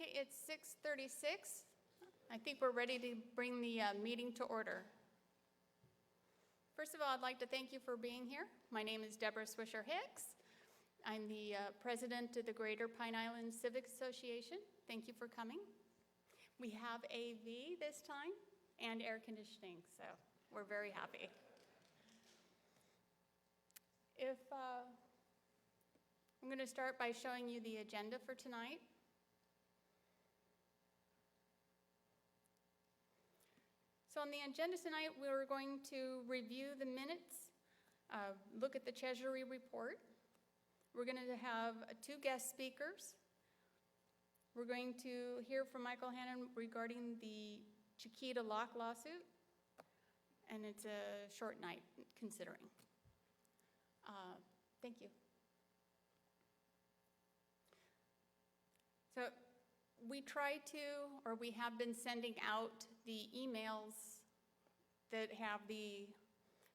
Okay, it's 6:36. I think we're ready to bring the meeting to order. First of all, I'd like to thank you for being here. My name is Deborah Swisher-Hicks. I'm the president of the Greater Pine Island Civic Association. Thank you for coming. We have AV this time and air conditioning, so we're very happy. I'm going to start by showing you the agenda for tonight. So on the agenda tonight, we're going to review the minutes, look at the Treasury report. We're going to have two guest speakers. We're going to hear from Michael Hannon regarding the Chiquita Lock lawsuit, and it's a short night considering. Thank you. So we have been sending out the emails that have the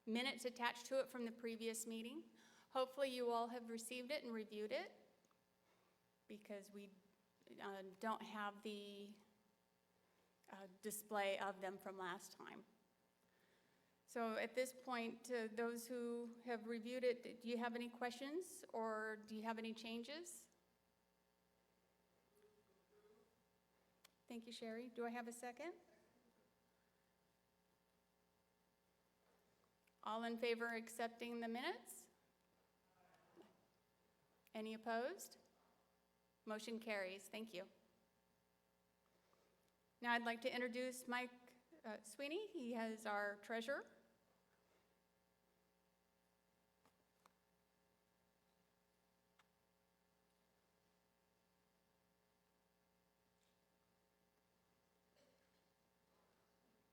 minutes attached to it from the previous meeting. Hopefully you all have received it and reviewed it, because we don't have the display of them from last time. So at this point, those who have reviewed it, do you have any questions or do you have any changes? Thank you, Sherry. Do I have a second? All in favor of accepting the minutes? Any opposed? Motion carries. Thank you. Now I'd like to introduce Mike Sweeney. He is our treasurer.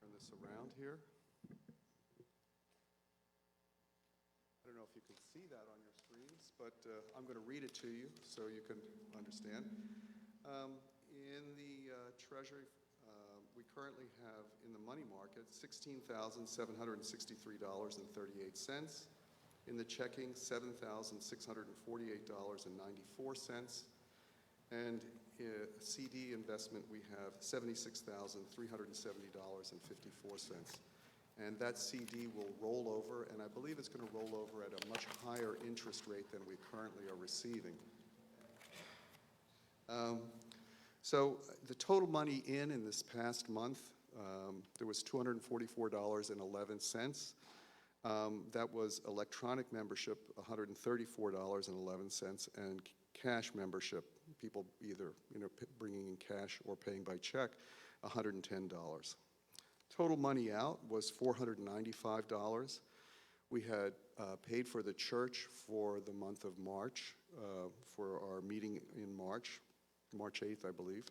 Turn this around here. I don't know if you can see that on your screens, but I'm going to read it to you so you can understand. In the Treasury, we currently have in the money market $16,763.38. In the checking, $7,648.94. And CD investment, we have $76,370.54. And that CD will roll over, and I believe it's going to roll over at a much higher interest rate than we currently are receiving. So the total money in this past month, there was $244.11. That was electronic membership, $134.11, and cash membership, people either bringing in cash or paying by check, $110. Total money out was $495. We had paid for the church for the month of March, for our meeting in March 8th, I believe,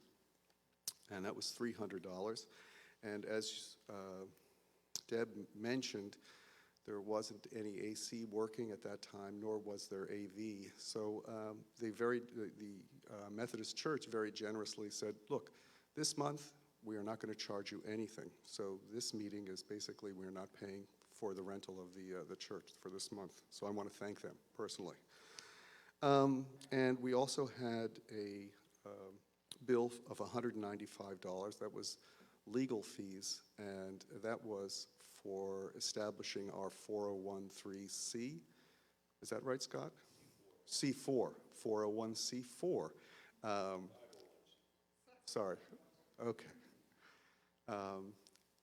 and that was $300. And as Deb mentioned, there wasn't any AC working at that time, nor was there AV. So the Methodist Church very generously said, look, this month we are not going to charge you anything. So this meeting is basically we're not paying for the rental of the church for this month. So I want to thank them personally. And we also had a bill of $195. That was legal fees, and that was for establishing our 401(c). Is that right, Scott? C4, 401(c)(4). Sorry. Okay.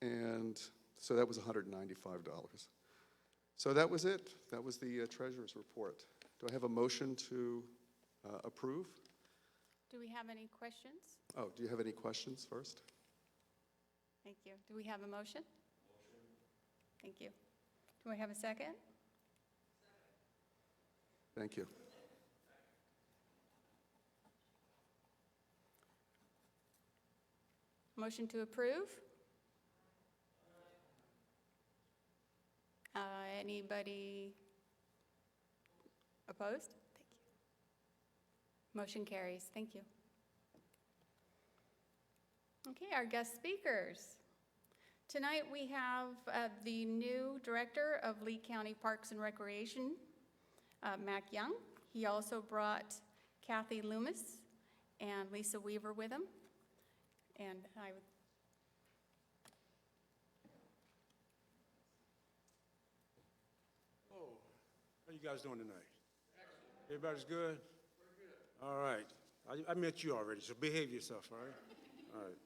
And so that was $195. So that was it. That was the treasurer's report. Do I have a motion to approve? Do we have any questions? Oh, do you have any questions first? Thank you. Do we have a motion? Motion. Thank you. Do I have a second? Thank you. Motion to approve? Anybody opposed? Thank you. Motion carries. Thank you. Okay, our guest speakers. Tonight we have the new director of Lee County Parks and Recreation, Mac Young. He also brought Kathy Loomis and Lisa Weaver with him. And I would Oh, how you guys doing tonight? Everybody's good? We're good. All right. I met you already, so behave yourself, all right? All right.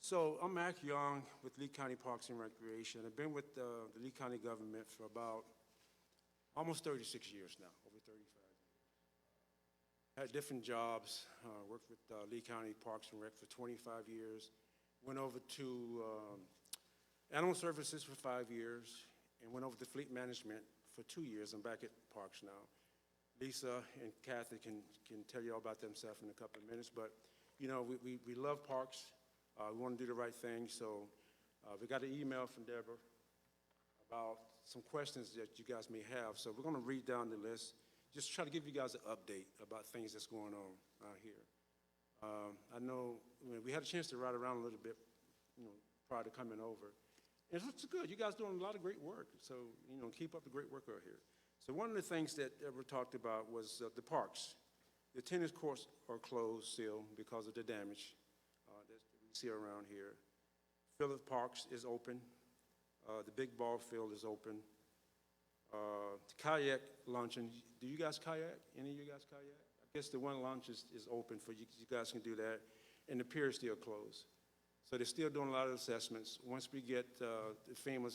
So I'm Mac Young with Lee County Parks and Recreation. I've been with the Lee County government for about almost 36 years now, over 35 years. Had different jobs, worked with Lee County Parks and Rec for 25 years, went over to Animal Services for 5 years, and went over to Fleet Management for 2 years. I'm back at Parks now. Lisa and Kathy can tell you all about themselves in a couple of minutes, but you know, we love parks. We want to do the right thing, so we got an email from Deborah about some questions that you guys may have. So we're going to read down the list, just try to give you guys an update about things that's going on out here. I know we had a chance to ride around a little bit, you know, prior to coming over. And it's good. You guys doing a lot of great work, so you know, keep up the great work out here. So one of the things that Deborah talked about was the parks. The tennis courts are closed still because of the damage that we see around here. Phillip Parks is open. The big ball field is open. The kayak luncheon, do you guys kayak? Any of you guys kayak? I guess the one lunch is open for you. You guys can do that. And the pier is still closed. So they're still doing a lot of assessments. Once we get the FEMA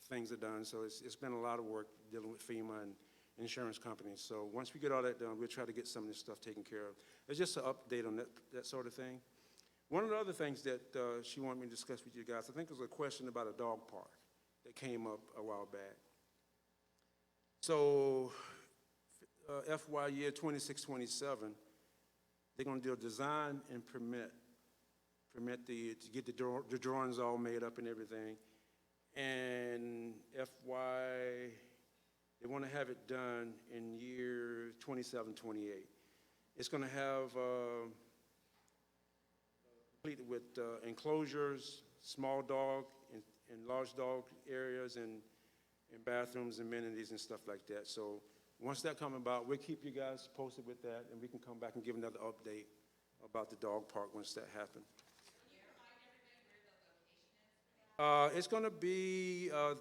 things are done, so it's been a lot of work dealing with FEMA and insurance companies. So once we get all that done, we'll try to get some of this stuff taken care of. It's just an update on that sort of thing. One of the other things that she wanted me to discuss with you guys, I think it was a question about a dog park that came up a while back. So FY year 26-27, they're going to do a design and permit to get the drawings all made up and everything. And FY, they want to have it done in year 27-28. It's going to have completed with enclosures, small dog and large dog areas, and bathrooms, amenities, and stuff like that. So once that comes about, we'll keep you guys posted with that, and we can come back and give another update about the dog park once that happens. It's going to be a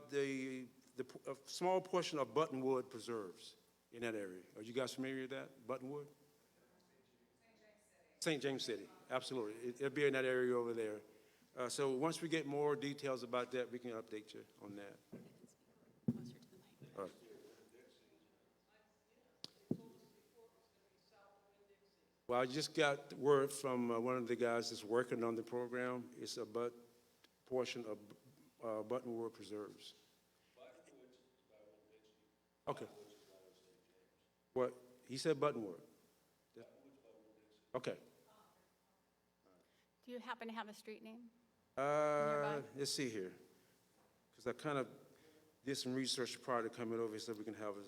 small portion of Buttonwood Preserves in that area. Are you guys familiar with that, Buttonwood? St. James City, absolutely. It'll be in that area over there. So once we get more details about that, we can update you on that. All right. Well, I just got word from one of the guys that's working on the program. It's a portion of Buttonwood Preserves. Okay. What? He said Buttonwood. Okay. Do you happen to have a street name? Nearby? Let's see here. Because I kind of did some research prior to coming over so we can have a...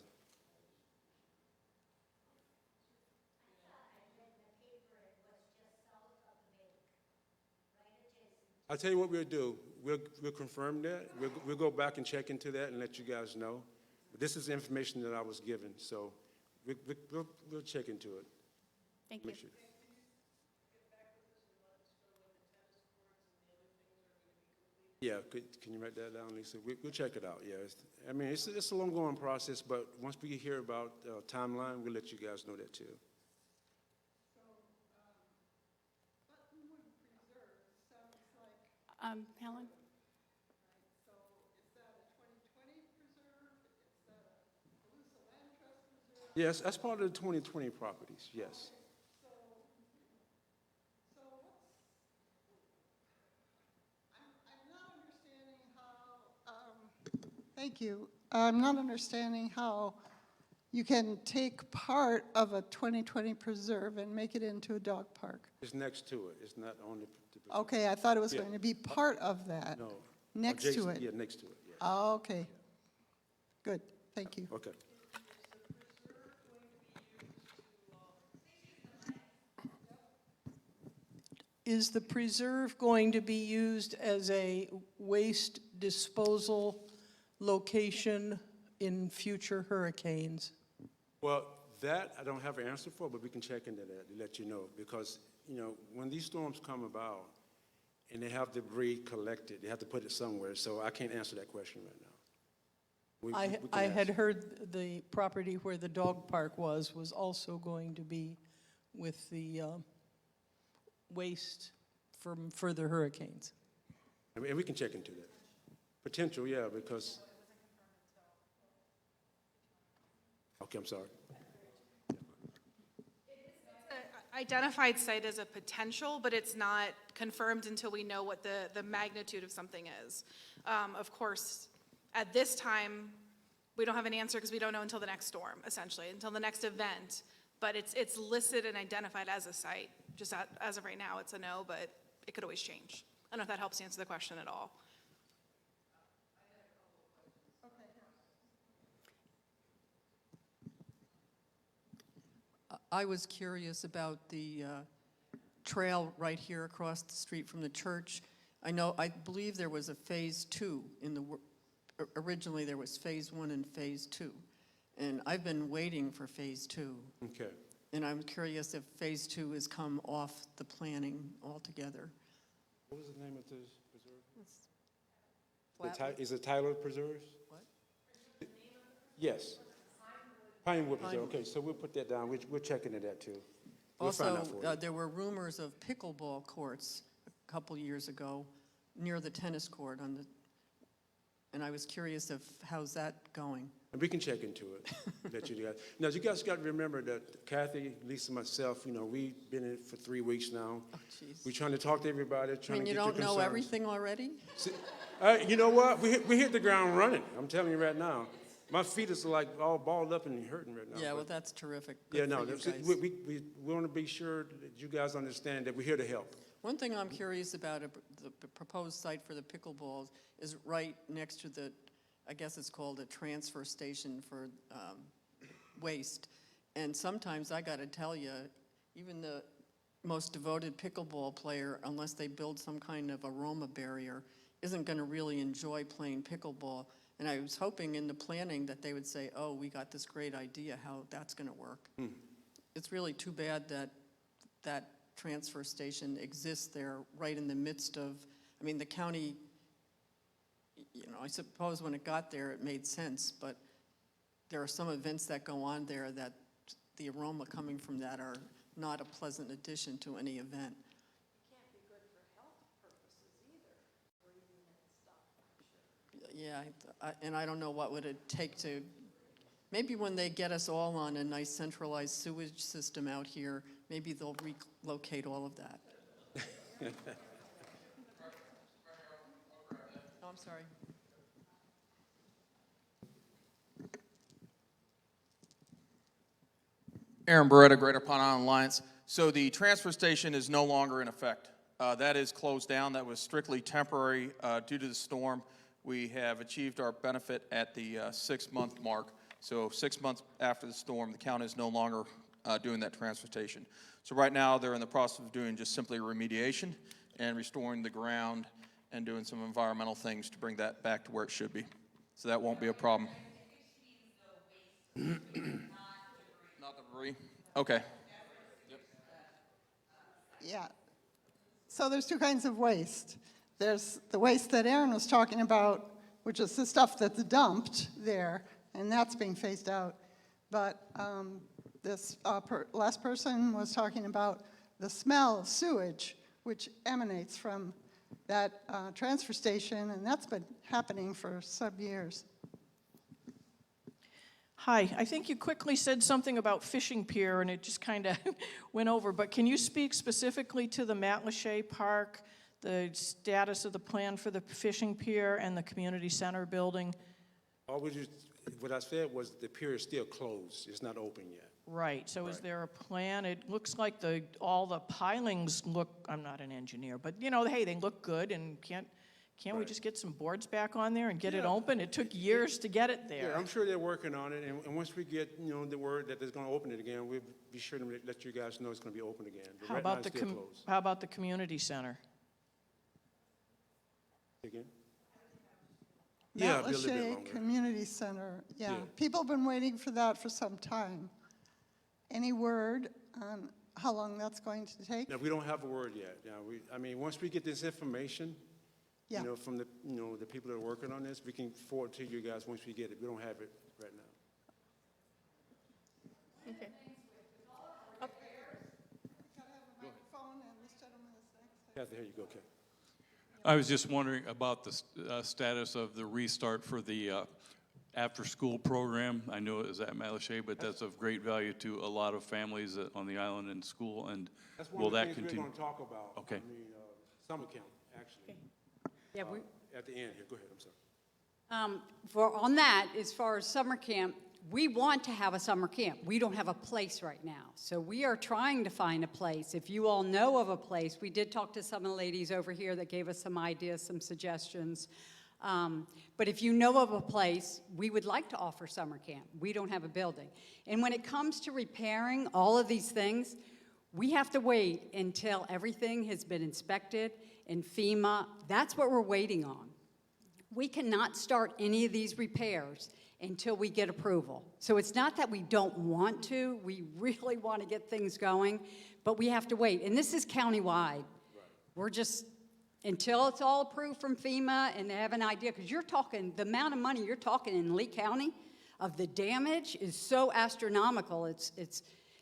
I'll tell you what we'll do. We'll confirm that. We'll go back and check into that and let you guys know. But this is information that I was given, so we'll check into it. Thank you. Sure. Yeah, can you write that down, Lisa? We'll check it out, yeah. I mean, it's a long-going process, but once we hear about timeline, we'll let you guys know that too. So, Buttonwood Preserve sounds like... Helen? Right, so is that a 2020 preserve? Is that a Calusa Land Trust preserve? Yes, that's part of the 2020 properties, yes. So what's... I'm not understanding how... Thank you. I'm not understanding how you can take part of a 2020 preserve and make it into a dog park. It's next to it. It's not on the Okay, I thought it was Yeah. going to be part of that. No. Next to Adjacent- it. Yeah, next to it, yeah. Oh, okay. Good, thank you. Okay. Is the preserve going to be used as a waste disposal location in future hurricanes? Well, that I don't have an answer for, but we can check into that to let you know. Because, you know, when these storms come about, and they have debris collected. They have to put it somewhere, so I can't answer that question right now. We can I ask. had heard the property where the dog park was also going to be with the waste from further hurricanes. I mean, and we can check into that. Potential, yeah, because. Okay, I'm sorry. Identified site as a potential, but it's not confirmed until we know what the magnitude of something is. Of course, at this time, we don't have an answer because we don't know until the next storm, essentially, until the next event. But it's listed and identified as a site. Just as of right now, it's a no, but it could always change. I don't know if that helps answer the question at all. I was curious about the trail right here across the street from the church. I believe there was a phase 2 in the, originally there was phase 1 and phase 2. And I've been waiting for phase 2. Okay. And I'm curious if phase 2 has come off the planning altogether. What was the name of this preserve? Is it Tyler Preserves? What? Yes. Pinewood Preserve, Pinewood. okay, so we'll put that down. We're checking into that too. We'll find out for Also, you. there were rumors of pickleball courts a couple years ago near the tennis court and I was curious if, how's that going? And we can check into it. Let you guys. Now, you guys got to remember that Kathy, Lisa, myself, we've been in it for 3 weeks now. Oh, jeez. We're trying to talk to everybody, I trying mean, to you get your don't know concerns. everything already? See, you know what? We hit the ground running. I'm telling you right now. My feet is like all balled up and hurting right now. Yeah, well, but- that's terrific. Yeah, Good no, for you that's- guys. we want to be sure that you guys understand that we're here to help. One thing I'm curious about, the proposed site for the pickleballs is right next to the, I guess it's called a transfer station for waste. And sometimes, I gotta tell you, even the most devoted pickleball player, unless they build some kind of aroma barrier, isn't gonna really enjoy playing pickleball. And I was hoping in the planning that they would say, oh, we got this great idea how that's gonna work. It's really too bad that that transfer station exists there right in the midst of, I mean, the county, I suppose when it got there, it made sense, but there are some events that go on there that the aroma coming from that are not a pleasant addition to any event. Yeah, and I don't know what would it take to, maybe when they get us all on a nice centralized sewage system out here, maybe they'll relocate all of that. Oh, I'm sorry. Aaron Beretta, Greater Pond Island Alliance. So the transfer station is no longer in effect. That is closed down. That was strictly temporary due to the storm. We have achieved our benefit at the 6-month mark. So 6 months after the storm, the county is no longer doing that transfer station. So right now, they're in the process of doing just simply remediation and restoring the ground and doing some environmental things to bring that back to where it should be. So that won't be a problem. Not debris. Okay. Yeah. So there's two kinds of waste. There's the waste that Aaron was talking about, which is the stuff that's dumped there, and that's being phased out. But this last person was talking about the smell of sewage, which emanates from that transfer station, and that's been happening for some years. Hi, I think you quickly said something about fishing pier, and it just kind of went over, but can you speak specifically to the Matlacha Park, the status of the plan for the fishing pier and the community center building? What I said was the pier is still closed. It's not open yet. Right, so is Right. there a plan? It looks like all the pilings look, I'm not an engineer, but hey, they look good, and can't we Right. just get some boards back on there and get it Yeah. open? It took years to get it there. Yeah, I'm sure they're working on it, and once we get, the word that they're gonna open it again, we'll be sure to let you guys know it's gonna be open again. But How right now, about it's still closed. how about the community center? Again? Yeah, it'll be a little bit Matlacha longer. Community Center, yeah. Yeah. People have been waiting for that for some time. Any word on how long that's going to take? Now, we don't have a word yet. Now, I mean, once we get this information, Yeah. from the, the people that are working on this, we can forward to you guys once we get it. We don't have it right now. Okay. Kathy, here you go, Kathy. I was just wondering about the status of the restart for the after-school program. I know it was at Matlacha, but that's of great value to a lot of families on the island and school, and That's one will of the that things we're continue? going to talk about. Okay. I mean, summer camp, actually. Yeah, At the end here. Go ahead, I'm sorry. on that, as far as summer camp, we want to have a summer camp. We don't have a place right now. So we are trying to find a place. If you all know of a place, we did talk to some of the ladies over here that gave us some ideas, some suggestions. But if you know of a place, we would like to offer summer camp. We don't have a building. And when it comes to repairing all of these things, we have to wait until everything has been inspected in FEMA. That's what we're waiting on. We cannot start any of these repairs until we get approval. So it's not that we don't want to, we really want to get things going, but we have to wait. And this is countywide. We're just, until it's all approved from FEMA and they have an idea, because you're talking, the amount of money you're talking in Lee County of the damage is so astronomical.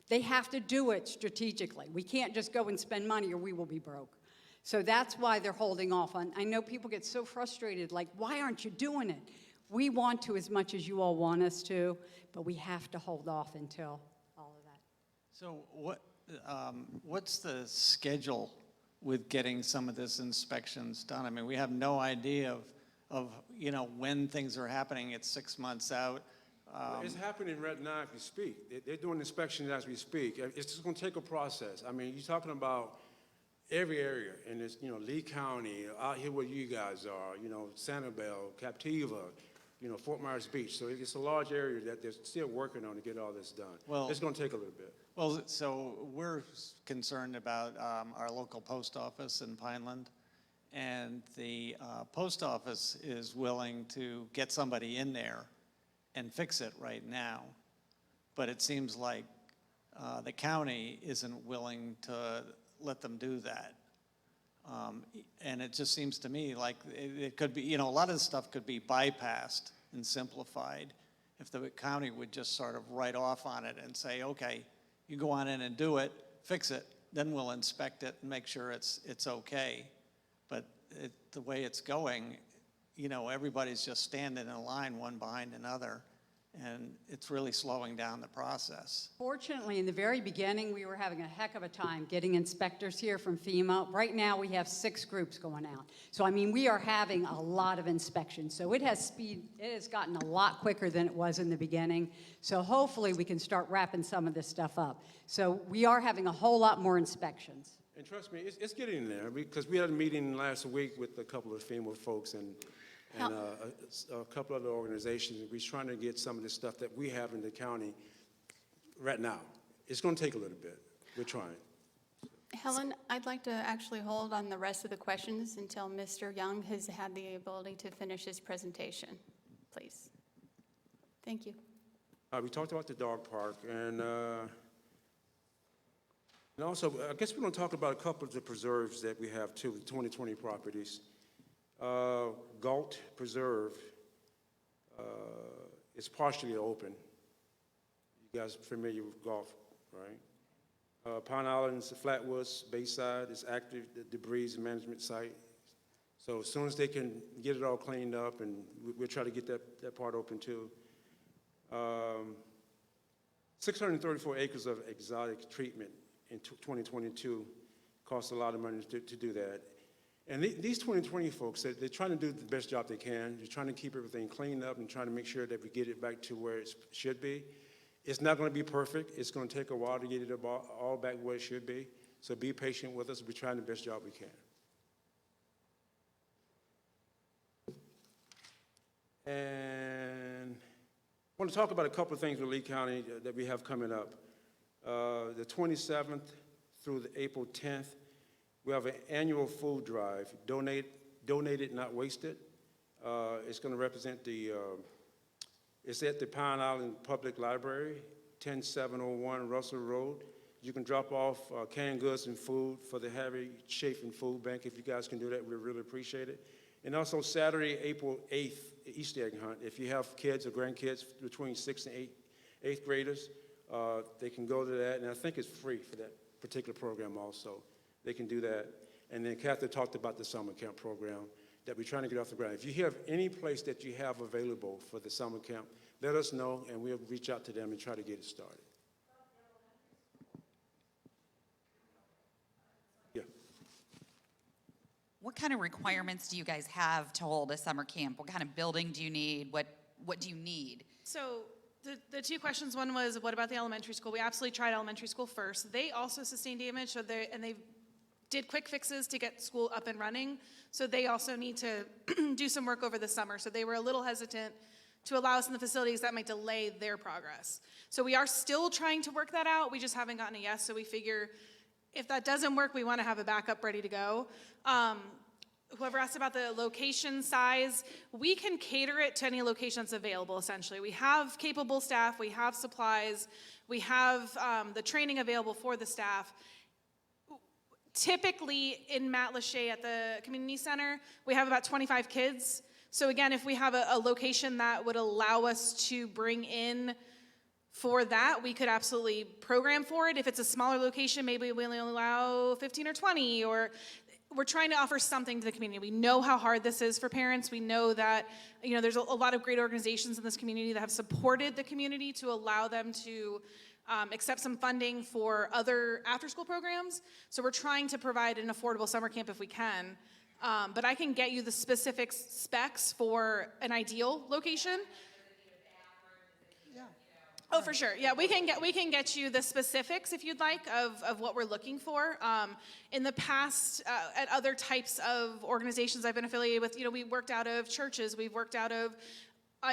They have to do it strategically. We can't just go and spend money or we will be broke. So that's why they're holding off on. I know people get so frustrated, like, why aren't you doing it? We want to as much as you all want us to, but we have to hold off until all of that. So what's the schedule with getting some of this inspections done? I mean, we have no idea of when things are happening. It's 6 months out. It's happening right now as we speak. They're doing inspections as we speak. It's just going to take a process. I mean, you're talking about every area, and it's, Lee County, out here where you guys are, Sanibel, Captiva, Fort Myers Beach. So it's a large area that they're still working on to get all this done. Well, it's going to take a little bit. Well, so we're concerned about our local post office in Pineland, and the post office is willing to get somebody in there and fix it right now. But it seems like the county isn't willing to let them do that. And it just seems to me like it could be, a lot of this stuff could be bypassed and simplified if the county would just sort of write off on it and say, okay, you go on in and do it, fix it, then we'll inspect it and make sure it's okay. But the way it's going, everybody's just standing in a line one behind another, and it's really slowing down the process. Fortunately, in the very beginning, we were having a heck of a time getting inspectors here from FEMA. Right now, we have 6 groups going out. So, I mean, we are having a lot of inspections. So it has gotten a lot quicker than it was in the beginning. So hopefully we can start wrapping some of this stuff up. So we are having a whole lot more inspections. And trust me, it's getting there, because we had a meeting last week with a couple of FEMA folks and a couple other organizations. We're trying to get some of the stuff that we have in the county right now. It's going to take a little bit. We're trying. Helen, I'd like to actually hold on the rest of the questions until Mr. Young has had the ability to finish his presentation, please. Thank you. We talked about the dog park, and also, I guess we're going to talk about a couple of the preserves that we have too, the 2020 properties. Galt Preserve is partially open. You guys are familiar with Galt, right? Pine Island's Flatwoods Bayside is active, the debris management site. So as soon as they can get it all cleaned up, and we'll try to get that part open too. 634 acres of exotic treatment in 2022 cost a lot of money to do that. And these 2020 folks, they're trying to do the best job they can. They're trying to keep everything cleaned up and trying to make sure that we get it back to where it should be. It's not going to be perfect. It's going to take a while to get it all back where it should be. So be patient with us. We're trying the best job we can. And I want to talk about a couple of things with Lee County that we have coming up. The 27th through the April 10th, we have an annual food drive, donated, not wasted. It's going to represent it's at the Pine Island Public Library, 10701 Russell Road. You can drop off canned goods and food for the Harry Chafin Food Bank. If you guys can do that, we really appreciate it. And also Saturday, April 8th, Easter egg hunt. If you have kids or grandkids between 6th and 8th graders, they can go to that. And I think it's free for that particular program also. They can do that. And then Kathy talked about the summer camp program that we're trying to get off the ground. If you have any place that you have available for the summer camp, let us know, and we'll reach out to them and try to get it started. Yeah. What kind of requirements do you guys have to hold a summer camp? What kind of building do you need? What do you need? So the two questions, one was, what about the elementary school? We absolutely tried elementary school first. They also sustained damage, so they did quick fixes to get school up and running. So they also need to do some work over the summer. So they were a little hesitant to allow us in the facilities that might delay their progress. So we are still trying to work that out. We just haven't gotten a yes. So we figure if that doesn't work, we want to have a backup ready to go. Whoever asked about the location size, we can cater it to any location that's available, essentially. We have capable staff, we have supplies, we have the training available for the staff. Typically in Matlacha at the community center, we have about 25 kids. So again, if we have a location that would allow us to bring in for that, we could absolutely program for it. If it's a smaller location, maybe we only allow 15 or 20, or we're trying to offer something to the community. We know how hard this is for parents. We know that, there's a lot of great organizations in this community that have supported the community to allow them to accept some funding for other after-school programs. So we're trying to provide an affordable summer camp if we can. But I can get you the specific specs for an ideal location. Yeah. Oh, for sure. Yeah, we can get you the specifics if you'd like of what we're looking for. In the past, at other types of organizations I've been affiliated with, we worked out of churches, we've worked out of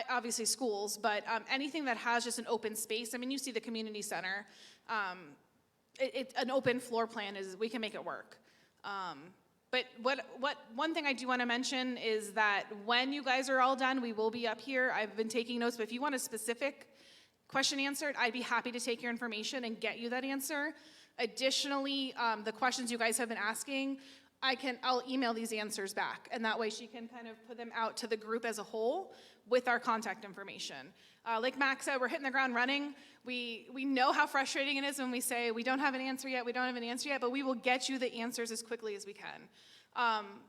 obviously schools, but anything that has just an open space. I mean, you see the community center. An open floor plan we can make it work. But one thing I do want to mention is that when you guys are all done, we will be up here. I've been taking notes, but if you want a specific question answered, I'd be happy to take your information and get you that answer. Additionally, the questions you guys have been asking, I'll email these answers back, and that way she can kind of put them out to the group as a whole with our contact information. Like Max said, we're hitting the ground running. We know how frustrating it is when we say we don't have an answer yet, but we will get you the answers as quickly as we can.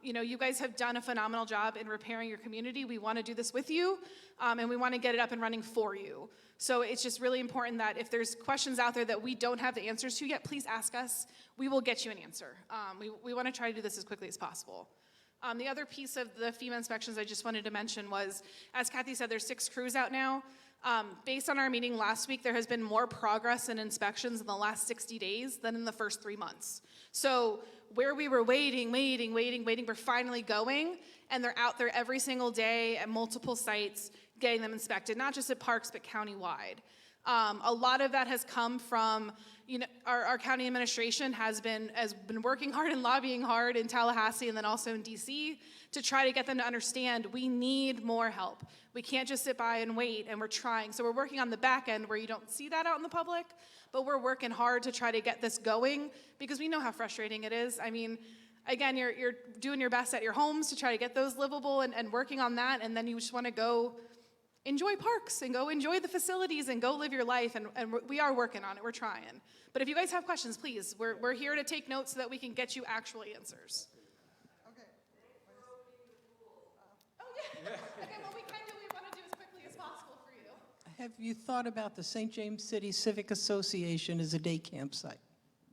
You guys have done a phenomenal job in repairing your community. We want to do this with you, and we want to get it up and running for you. So it's just really important that if there's questions out there that we don't have the answers to yet, please ask us. We will get you an answer. We want to try to do this as quickly as possible. The other piece of the FEMA inspections I just wanted to mention was, as Kathy said, there's 6 crews out now. Based on our meeting last week, there has been more progress in inspections in the last 60 days than in the first 3 months. So where we were waiting, we're finally going, and they're out there every single day at multiple sites getting them inspected, not just at parks, but countywide. A lot of that has come from, our county administration has been working hard and lobbying hard in Tallahassee and then also in DC to try to get them to understand we need more help. We can't just sit by and wait, and we're trying. So we're working on the back end where you don't see that out in the public, but we're working hard to try to get this going because we know how frustrating it is. I mean, again, you're doing your best at your homes to try to get those livable and working on that, and then you just want to go enjoy parks and go enjoy the facilities and go live your life, and we are working on it. We're trying. But if you guys have questions, please, we're here to take notes so that we can get you actual answers. Okay. Oh, yeah. Okay, well, we want to do as quickly as possible for you. Have you thought about the St. James City Civic Association as a day campsite?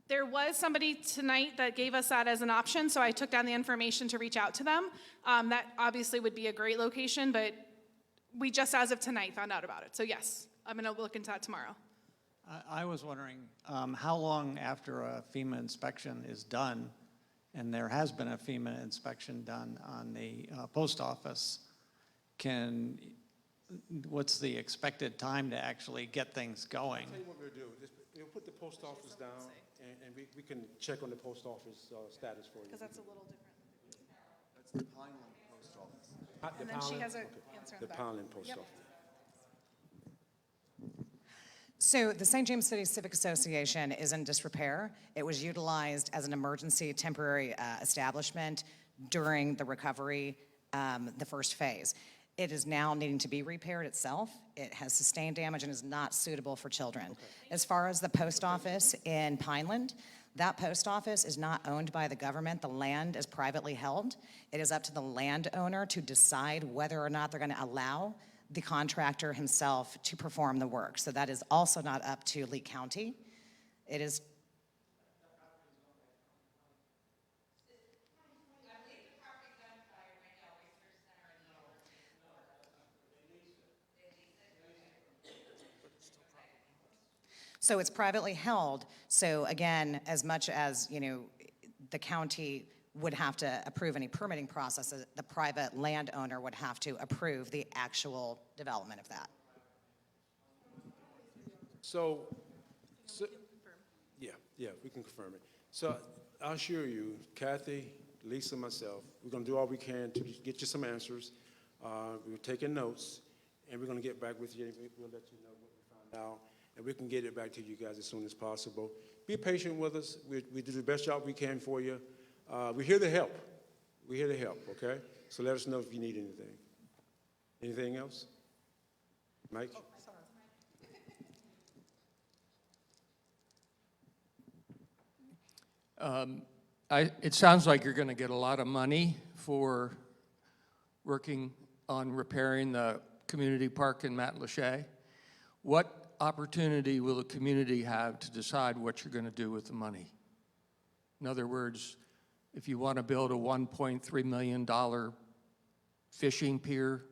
There was somebody tonight that gave us that as an option, so I took down the information to reach out to them. That obviously would be a great location, but we just, as of tonight, found out about it. So yes, I'm going to look into that tomorrow. I was wondering how long after a FEMA inspection is done, and there has been a FEMA inspection done on the post office, what's the expected time to actually get things going? I'll tell you what we'll do. We'll put the post office down, and we can check on the post office status for you. Because that's a little different. That's the Pineland Post Office. And then she has an answer on The the back. Pineland Post Yep. Office. So the St. James City Civic Association is in disrepair. It was utilized as an emergency temporary establishment during the recovery, the first phase. It is now needing to be repaired itself. It has sustained damage and is not suitable for children. Okay. As far as the post office in Pineland, that post office is not owned by the government. The land is privately held. It is up to the landowner to decide whether or not they're going to allow the contractor himself to perform the work. So that is also not up to Lee County. It is. So it's privately held. So again, as much as, you know, the county would have to approve any permitting process, the private landowner would have to approve the actual development of that. So yeah, we can confirm it. So I assure you, Kathy, Lisa, myself, we're gonna do all we can to get you some answers. We're taking notes, and we're gonna get back with you. We'll let you know what we found out, and we can get it back to you guys as soon as possible. Be patient with us. We do the best job we can for you. We're here to help. We're here to help, okay? So let us know if you need anything. Anything else? Mike? Oh, sorry. It sounds like you're going to get a lot of money for working on repairing the community park in Matlacha. What opportunity will the community have to decide what you're going to do with the money? In other words, if you want to build a $1.3 million fishing pier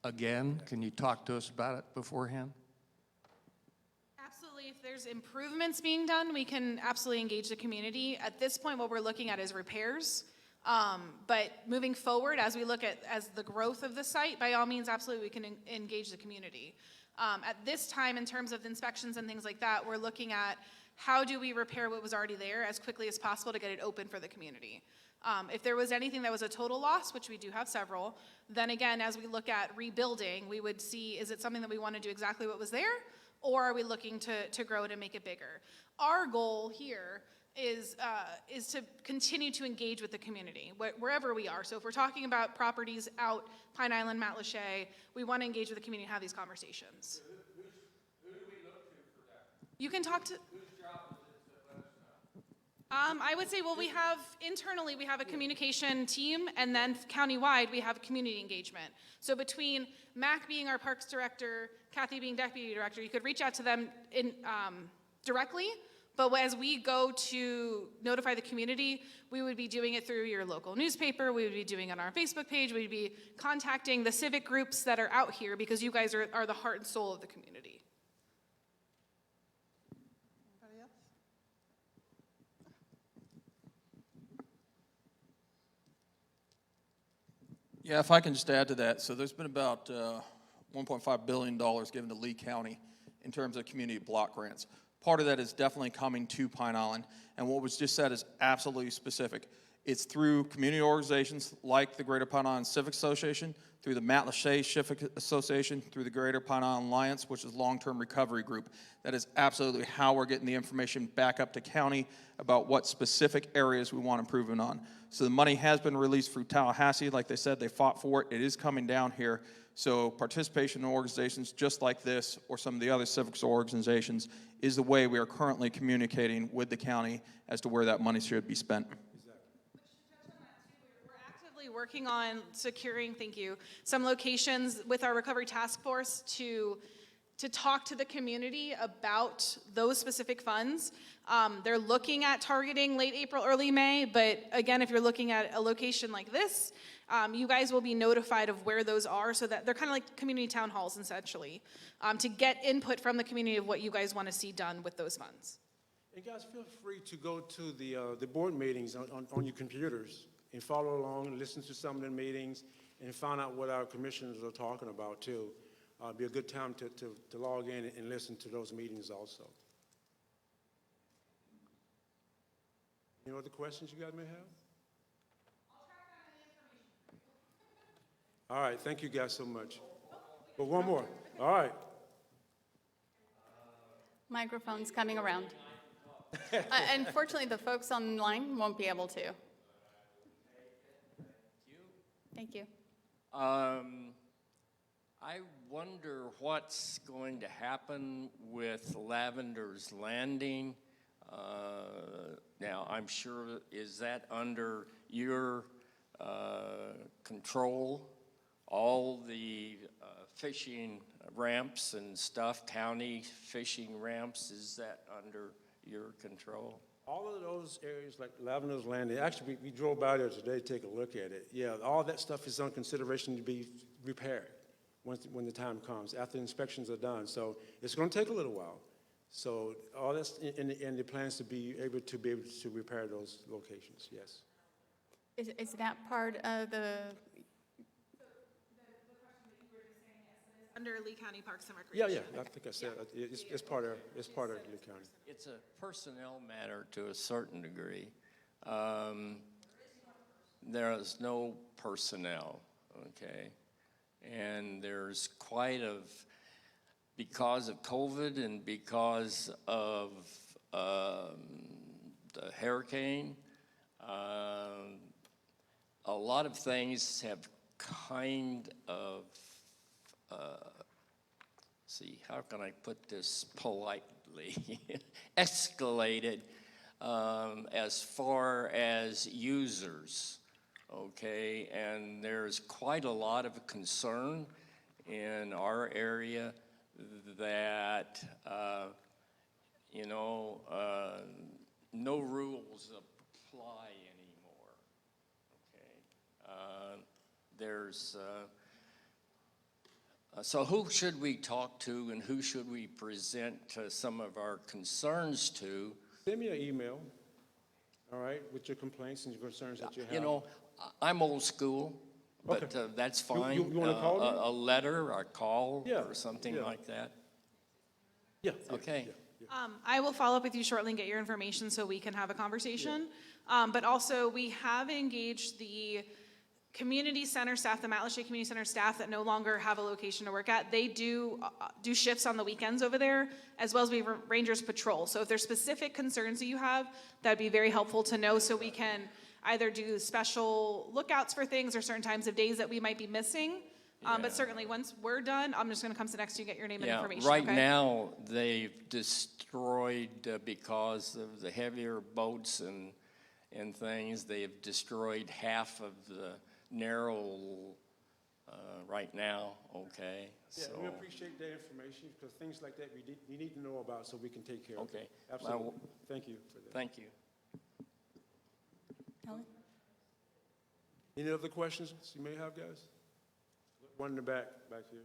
again, can you talk to us about it beforehand? Absolutely. If there's improvements being done, we can absolutely engage the community. At this point, what we're looking at is repairs. But moving forward, as we look at the growth of the site, by all means, absolutely, we can engage the community. At this time, in terms of inspections and things like that, we're looking at how do we repair what was already there as quickly as possible to get it open for the community. If there was anything that was a total loss, which we do have several, then again, as we look at rebuilding, we would see, is it something that we want to do exactly what was there, or are we looking to grow it and make it bigger? Our goal here is to continue to engage with the community, wherever we are. So if we're talking about properties out Pine Island, Matlacha, we want to engage with the community and have these conversations. Who do we look to for that? You can talk to... Whose job is it to let us know? I would say, well, we have, internally, we have a communication team, and then countywide, we have community engagement. So between Mac being our parks director, Kathy being deputy director, you could reach out to them directly, but as we go to notify the community, we would be doing it through your local newspaper, we would be doing it on our Facebook page, we'd be contacting the civic groups that are out here, because you guys are the heart and soul of the community. Anybody else? Yeah, if I can just add to that. So there's been about $1.5 billion given to Lee County in terms of community block grants. Part of that is definitely coming to Pine Island, and what was just said is absolutely specific. It's through community organizations like the Greater Pine Island Civic Association, through the Matlacha Civic Association, through the Greater Pine Island Alliance, which is long-term recovery group. That is absolutely how we're getting the information back up to county about what specific areas we want improvement on. So the money has been released through Tallahassee. Like they said, they fought for it. It is coming down here. So participation in organizations just like this or some of the other civics organizations is the way we are currently communicating with the county as to where that money should be spent. We're actively working on securing, thank you, some locations with our recovery task force to talk to the community about those specific funds. They're looking at targeting late April, early May, but again, if you're looking at a location like this, you guys will be notified of where those are, so that they're kind of like community town halls, essentially, to get input from the community of what you guys want to see done with those funds. And guys, feel free to go to the board meetings on your computers and follow along and listen to some of the meetings and find out what our commissioners are talking about too. It'd be a good time to log in and listen to those meetings also. Any other questions you guys may have? All right, thank you guys so much. But one more. All right. Microphone's coming around. Unfortunately, the folks online won't be able to. Thank you. I wonder what's going to happen with Lavender's Landing. Now, I'm sure, is that under your control? All the fishing ramps and stuff, county fishing ramps, is that under your control? All of those areas like Lavender's Landing, actually, we drove by there today to take a look at it. Yeah, all that stuff is on consideration to be repaired when the time comes, after inspections are done. So it's going to take a little while. So all that's in the plans to be able to repair those locations, yes. Is that part of the, Under Lee County Parks and Recreation. Yeah, I think I said, it's part of Lee County. It's a personnel matter to a certain degree. There is no personnel, okay? And there's because of COVID and because of the hurricane, a lot of things have kind of, how can I put this politely, escalated as far as users, okay? And there's quite a lot of concern in our area that, no rules apply anymore, okay? So who should we talk to and who should we present some of our concerns to? Send me an email, all right, with your complaints and your concerns that you have. You know, I'm old school, but that's fine. You want to call me? A letter, or a call, or something yeah. like that? Yeah. Okay. I will follow up with you shortly and get your information so we can have a conversation. But also, we have engaged the community center staff, the Matlacha Community Center staff that no longer have a location to work at. They do shifts on the weekends over there, as well as we Rangers patrol. So if there's specific concerns that you have, that'd be very helpful to know so we can either do special lookouts for things or certain times of days that we might be missing. But certainly, once we're done, I'm just going to come sit next to you and get your name and information. Right okay? now, they've destroyed, because of the heavier boats and things, they've destroyed half of the narrow right now, okay? Yeah, So, we appreciate that information because things like that we need to know about so we can take care of it. okay. Absolutely. Thank you for that. Thank you. Helen? Any other questions you may have, guys? One in the back here.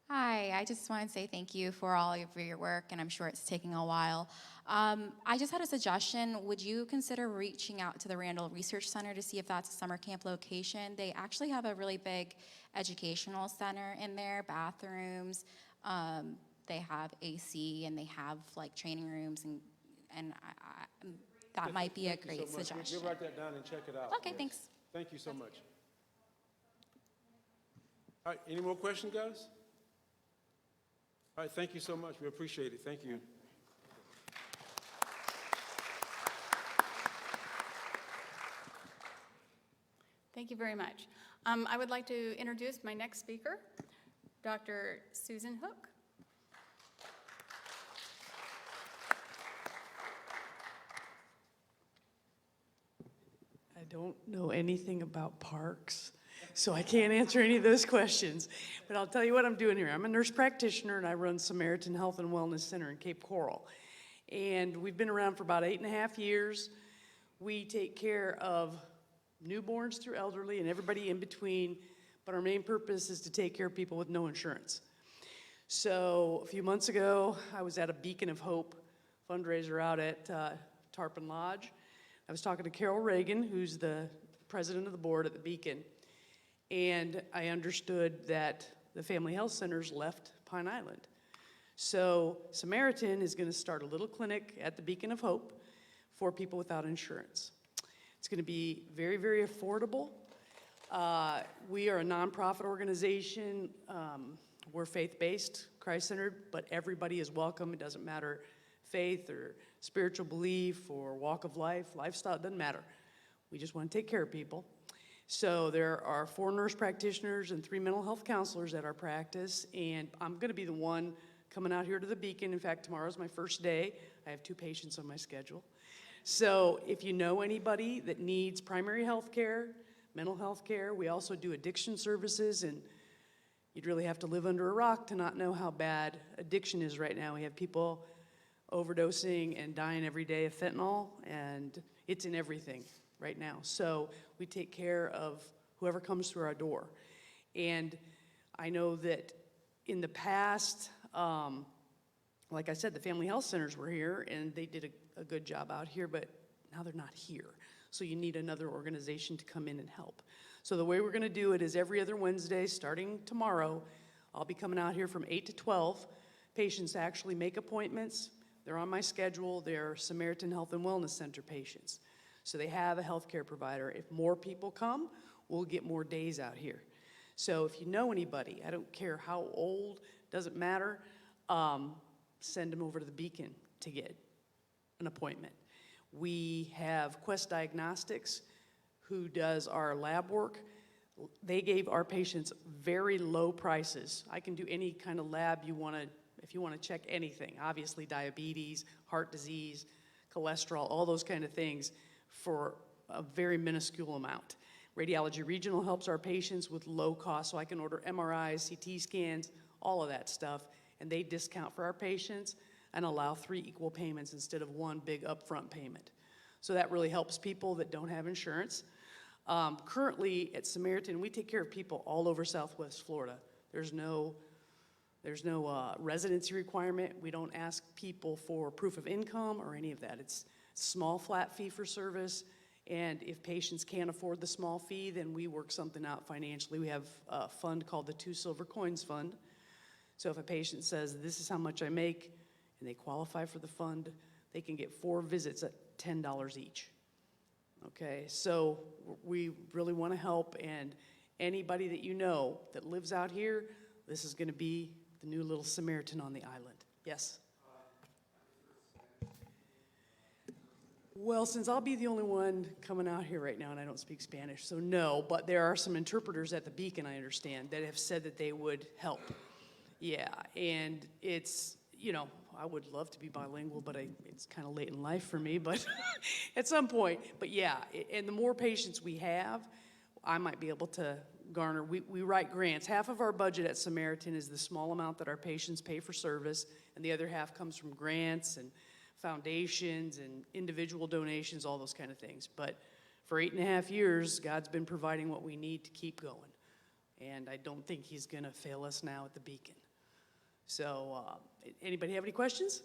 Hi, I just want to say thank you for all of your work, and I'm sure it's taking a while. I just had a suggestion. Would you consider reaching out to the Randall Research Center to see if that's a summer camp location? They actually have a really big educational center in there, bathrooms. They have AC, and they have like training rooms, and that might be a Thank you great so much. suggestion. We'll write that down and check it out. Okay, Yes. thanks. Thank you so much. All right, any more questions, guys? All right, thank you so much. We appreciate it. Thank you. Thank you very much. I would like to introduce my next speaker, Dr. Susan Hook. I don't know anything about parks, so I can't answer any of those questions. But I'll tell you what I'm doing here. I'm a nurse practitioner, and I run Samaritan Health and Wellness Center in Cape Coral. And we've been around for about 8.5 years. We take care of newborns through elderly and everybody in between, but our main purpose is to take care of people with no insurance. So a few months ago, I was at a Beacon of Hope fundraiser out at Tarpon Lodge. I was talking to Carol Reagan, who's the president of the board at the Beacon, and I understood that the family health centers left Pine Island. So Samaritan is going to start a little clinic at the Beacon of Hope for people without insurance. It's going to be very, very affordable. We are a nonprofit organization. We're faith-based, Christ-centered, but everybody is welcome. It doesn't matter faith or spiritual belief or walk of life, lifestyle, it doesn't matter. We just want to take care of people. So there are 4 nurse practitioners and 3 mental health counselors at our practice, and I'm going to be the one coming out here to the Beacon. In fact, tomorrow's my first day. I have 2 patients on my schedule. So if you know anybody that needs primary health care, mental health care, we also do addiction services, and you'd really have to live under a rock to not know how bad addiction is right now. We have people overdosing and dying every day of fentanyl, and it's in everything right now. So we take care of whoever comes through our door. And I know that in the past, like I said, the family health centers were here, and they did a good job out here, but now they're not here. So you need another organization to come in and help. So the way we're going to do it is every other Wednesday, starting tomorrow, I'll be coming out here from 8 to 12. Patients actually make appointments. They're on my schedule. They're Samaritan Health and Wellness Center patients. So they have a healthcare provider. If more people come, we'll get more days out here. So if you know anybody, I don't care how old, doesn't matter, send them over to the Beacon to get an appointment. We have Quest Diagnostics, who does our lab work. They gave our patients very low prices. I can do any kind of lab you want to, if you want to check anything, obviously diabetes, heart disease, cholesterol, all those kind of things for a very minuscule amount. Radiology Regional helps our patients with low cost, so I can order MRIs, CT scans, all of that stuff, and they discount for our patients and allow 3 equal payments instead of 1 big upfront payment. So that really helps people that don't have insurance. Currently at Samaritan, we take care of people all over Southwest Florida. There's no residency requirement. We don't ask people for proof of income or any of that. It's small flat fee for service, and if patients can't afford the small fee, then we work something out financially. We have a fund called the 2 Silver Coins Fund. So if a patient says, this is how much I make, and they qualify for the fund, they can get 4 visits at $10 each. Okay, so we really want to help, and anybody that you know that lives out here, this is going to be the new little Samaritan on the island. Yes? Well, since I'll be the only one coming out here right now and I don't speak Spanish, so no, but there are some interpreters at the Beacon, I understand, that have said that they would help. Yeah, and it's, you know, I would love to be bilingual, but it's kind of late in life for me, but at some point. But yeah, and the more patients we have, I might be able to garner. We write grants. Half of our budget at Samaritan is the small amount that our patients pay for service, and the other half comes from grants and foundations and individual donations, all those kind of things. But for 8.5 years, God's been providing what we need to keep going. And I don't think he's going to fail us now at the Beacon. So anybody have any questions?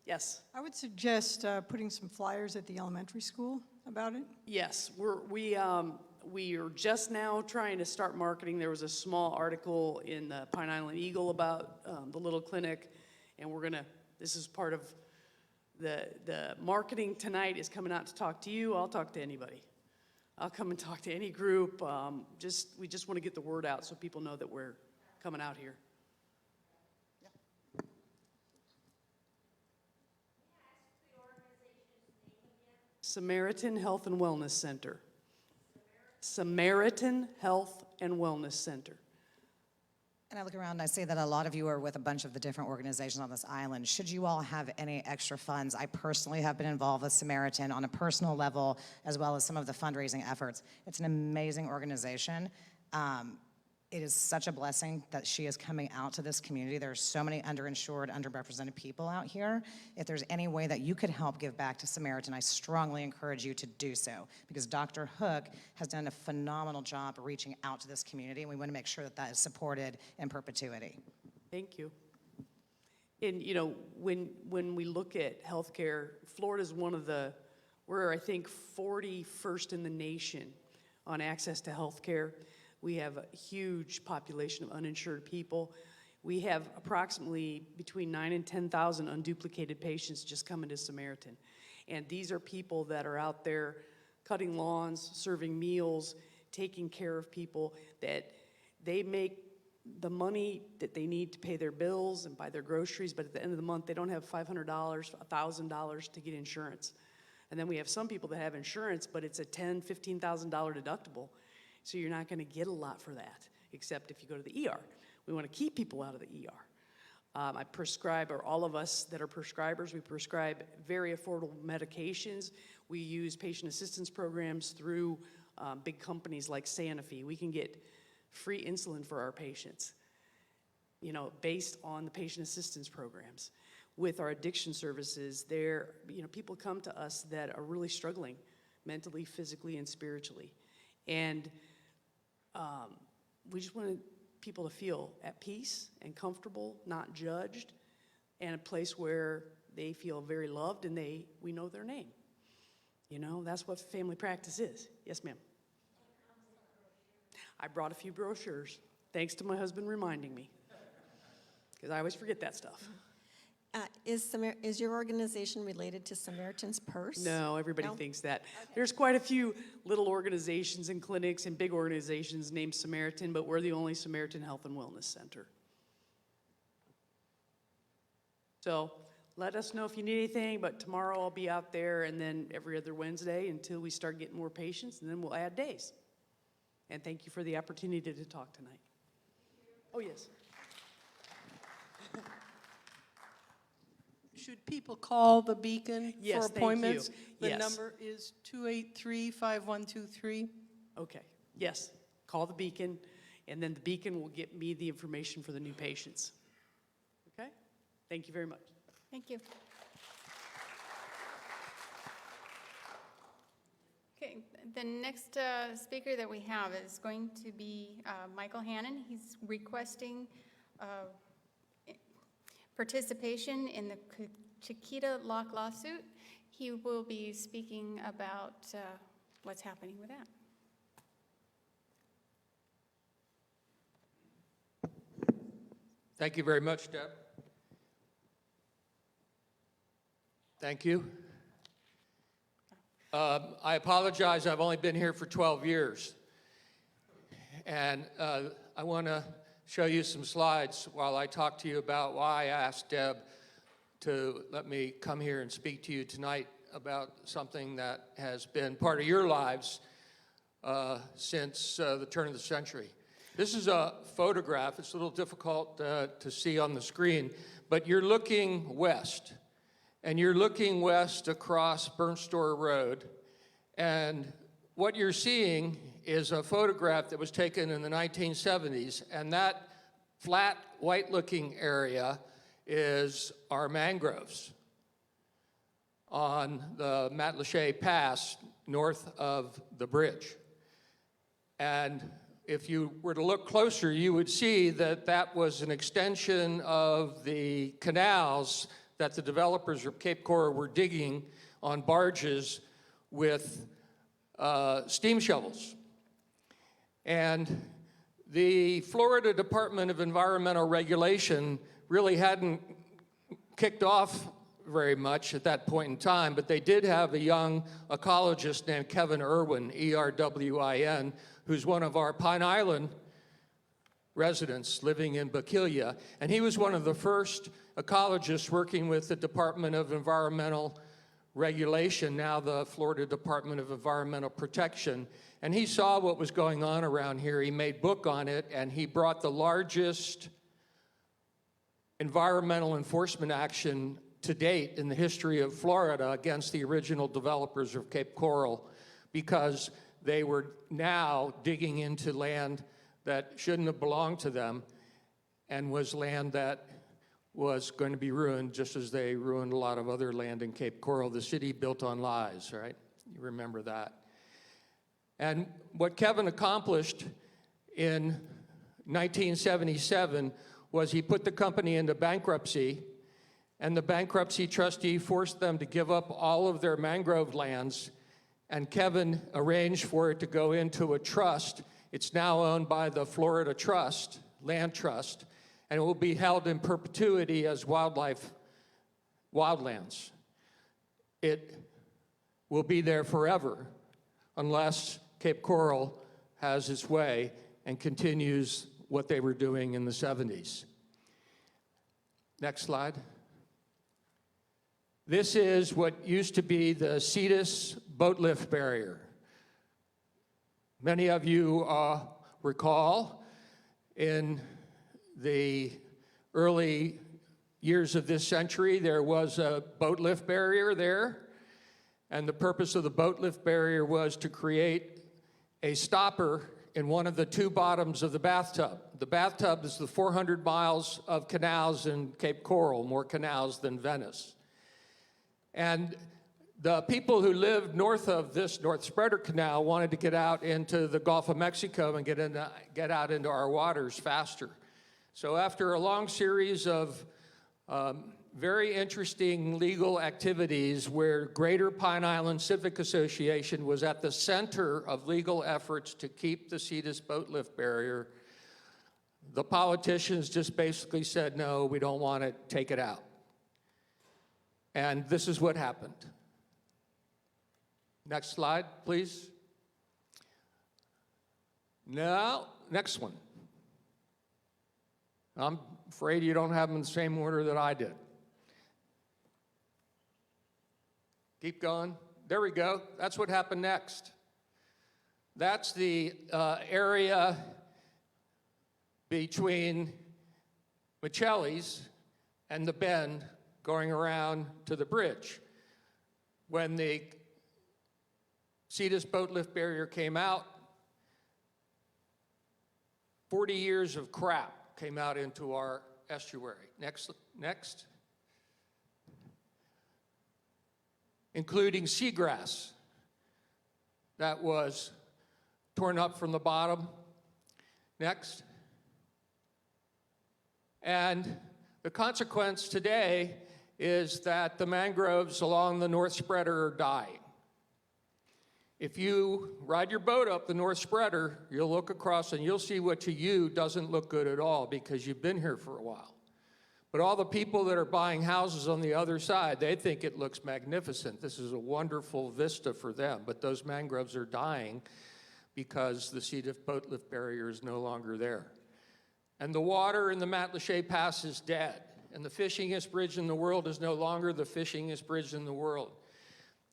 Yes? I would suggest putting some flyers at the elementary school about it. Yes, we are just now trying to start marketing. There was a small article in the Pine Island Eagle about the little clinic, and this is part of the marketing tonight is coming out to talk to you. I'll talk to anybody. I'll come and talk to any group. We just want to get the word out so people know that we're coming out here. Samaritan Health and Wellness Center. Samaritan Health and Wellness Center. And I look around and I see that a lot of you are with a bunch of the different organizations on this island. Should you all have any extra funds, I personally have been involved with Samaritan on a personal level, as well as some of the fundraising efforts. It's an amazing organization. It is such a blessing that she is coming out to this community. There are so many underinsured, underrepresented people out here. If there's any way that you could help give back to Samaritan, I strongly encourage you to do so, because Dr. Hook has done a phenomenal job reaching out to this community, and we want to make sure that that is supported in perpetuity. Thank you. And, you know, when we look at healthcare, Florida's we're, I think, 41st in the nation on access to healthcare. We have a huge population of uninsured people. We have approximately between 9,000 and 10,000 unduplicated patients just coming to Samaritan. And these are people that are out there cutting lawns, serving meals, taking care of people, that they make the money that they need to pay their bills and buy their groceries, but at the end of the month, they don't have $500, $1,000 to get insurance. And then we have some people that have insurance, but it's a $10,000, $15,000 deductible. So you're not gonna get a lot for that, except if you go to the ER. We wanna keep people out of the ER. I prescribe, or all of us that are prescribers, we prescribe very affordable medications. We use patient assistance programs through big companies like Sanofi. We can get free insulin for our patients, you know, based on the patient assistance programs. With our addiction services, people come to us that are really struggling mentally, physically, and spiritually. And we just want people to feel at peace and comfortable, not judged, and a place where they feel very loved and we know their name. You know, that's what family practice is. Yes, ma'am. I brought a few brochures, thanks to my husband reminding me, because I always forget that stuff. Is your organization related to Samaritan's Purse? No, everybody No? thinks that. There's quite a few little organizations and clinics and big organizations named Samaritan, but we're the only Samaritan Health and Wellness Center. So let us know if you need anything, but tomorrow I'll be out there, and then every other Wednesday until we start getting more patients, and then we'll add days. And thank you for the opportunity to talk tonight. Oh, yes. Should people call the Beacon Yes, for thank you. appointments? The Yes. number is 283-5123. Okay, yes, call the Beacon, and then the Beacon will get me the information for the new patients. Okay? Thank you very much. Thank you. Okay, the next speaker that we have is going to be Michael Hannon. He's requesting participation in the Chiquita Lock lawsuit. He will be speaking about what's happening with that. Thank you very much, Deb. Thank you. I apologize, I've only been here for 12 years. And I want to show you some slides while I talk to you about why I asked Deb to let me come here and speak to you tonight about something that has been part of your lives since the turn of the century. This is a photograph. It's a little difficult to see on the screen, but you're looking west. And you're looking west across Burnstore Road. And what you're seeing is a photograph that was taken in the 1970s. And that flat, white-looking area is our mangroves on the Matlacha Pass north of the bridge. And if you were to look closer, you would see that that was an extension of the canals that the developers of Cape Coral were digging on barges with steam shovels. And the Florida Department of Environmental Regulation really hadn't kicked off very much at that point in time, but they did have a young ecologist named Kevin Irwin, E-R-W-I-N, who's one of our Pine Island residents living in Bakilia, and he was one of the first ecologists working with the Department of Environmental Regulation, now the Florida Department of Environmental Protection, and he saw what was going on around here. He made book on it, and he brought the largest environmental enforcement action to date in the history of Florida against the original developers of Cape Coral, because they were now digging into land that shouldn't have belonged to them and was land that was going to be ruined, just as they ruined a lot of other land in Cape Coral. The city built on lies, right? You remember that. And what Kevin accomplished in 1977 was he put the company into bankruptcy, and the bankruptcy trustee forced them to give up all of their mangrove lands, and Kevin arranged for it to go into a trust. It's now owned by the Florida Trust, Land Trust, and it will be held in perpetuity as wildlands. It will be there forever unless Cape Coral has its way and continues what they were doing in the 70s. Next slide. This is what used to be the Cetus boat lift barrier. Many of you recall in the early years of this century, there was a boat lift barrier there, and the purpose of the boat lift barrier was to create a stopper in one of the two bottoms of the bathtub. The bathtub is the 400 miles of canals in Cape Coral, more canals than Venice. And the people who lived north of this North Spreader Canal wanted to get out into the Gulf of Mexico and get out into our waters faster. So after a long series of very interesting legal activities where Greater Pine Island Civic Association was at the center of legal efforts to keep the Cetus boat lift barrier, the politicians just basically said, no, we don't want it, take it out. And this is what happened. Next slide, please. Now, next one. I'm afraid you don't have them in the same order that I did. Keep going. There we go. That's what happened next. That's the area between Michelli's and the bend going around to the bridge. When the Cetus boat lift barrier came out, 40 years of crap came out into our estuary. Next. Including seagrass that was torn up from the bottom. Next. And the consequence today is that the mangroves along the North Spreader are dying. If you ride your boat up the North Spreader, you'll look across and you'll see what to you doesn't look good at all because you've been here for a while. But all the people that are buying houses on the other side, they think it looks magnificent. This is a wonderful vista for them, but those mangroves are dying because the Cetus boat lift barrier is no longer there. And the water in the Matlacha Pass is dead, and the fishingest bridge in the world is no longer the fishingest bridge in the world.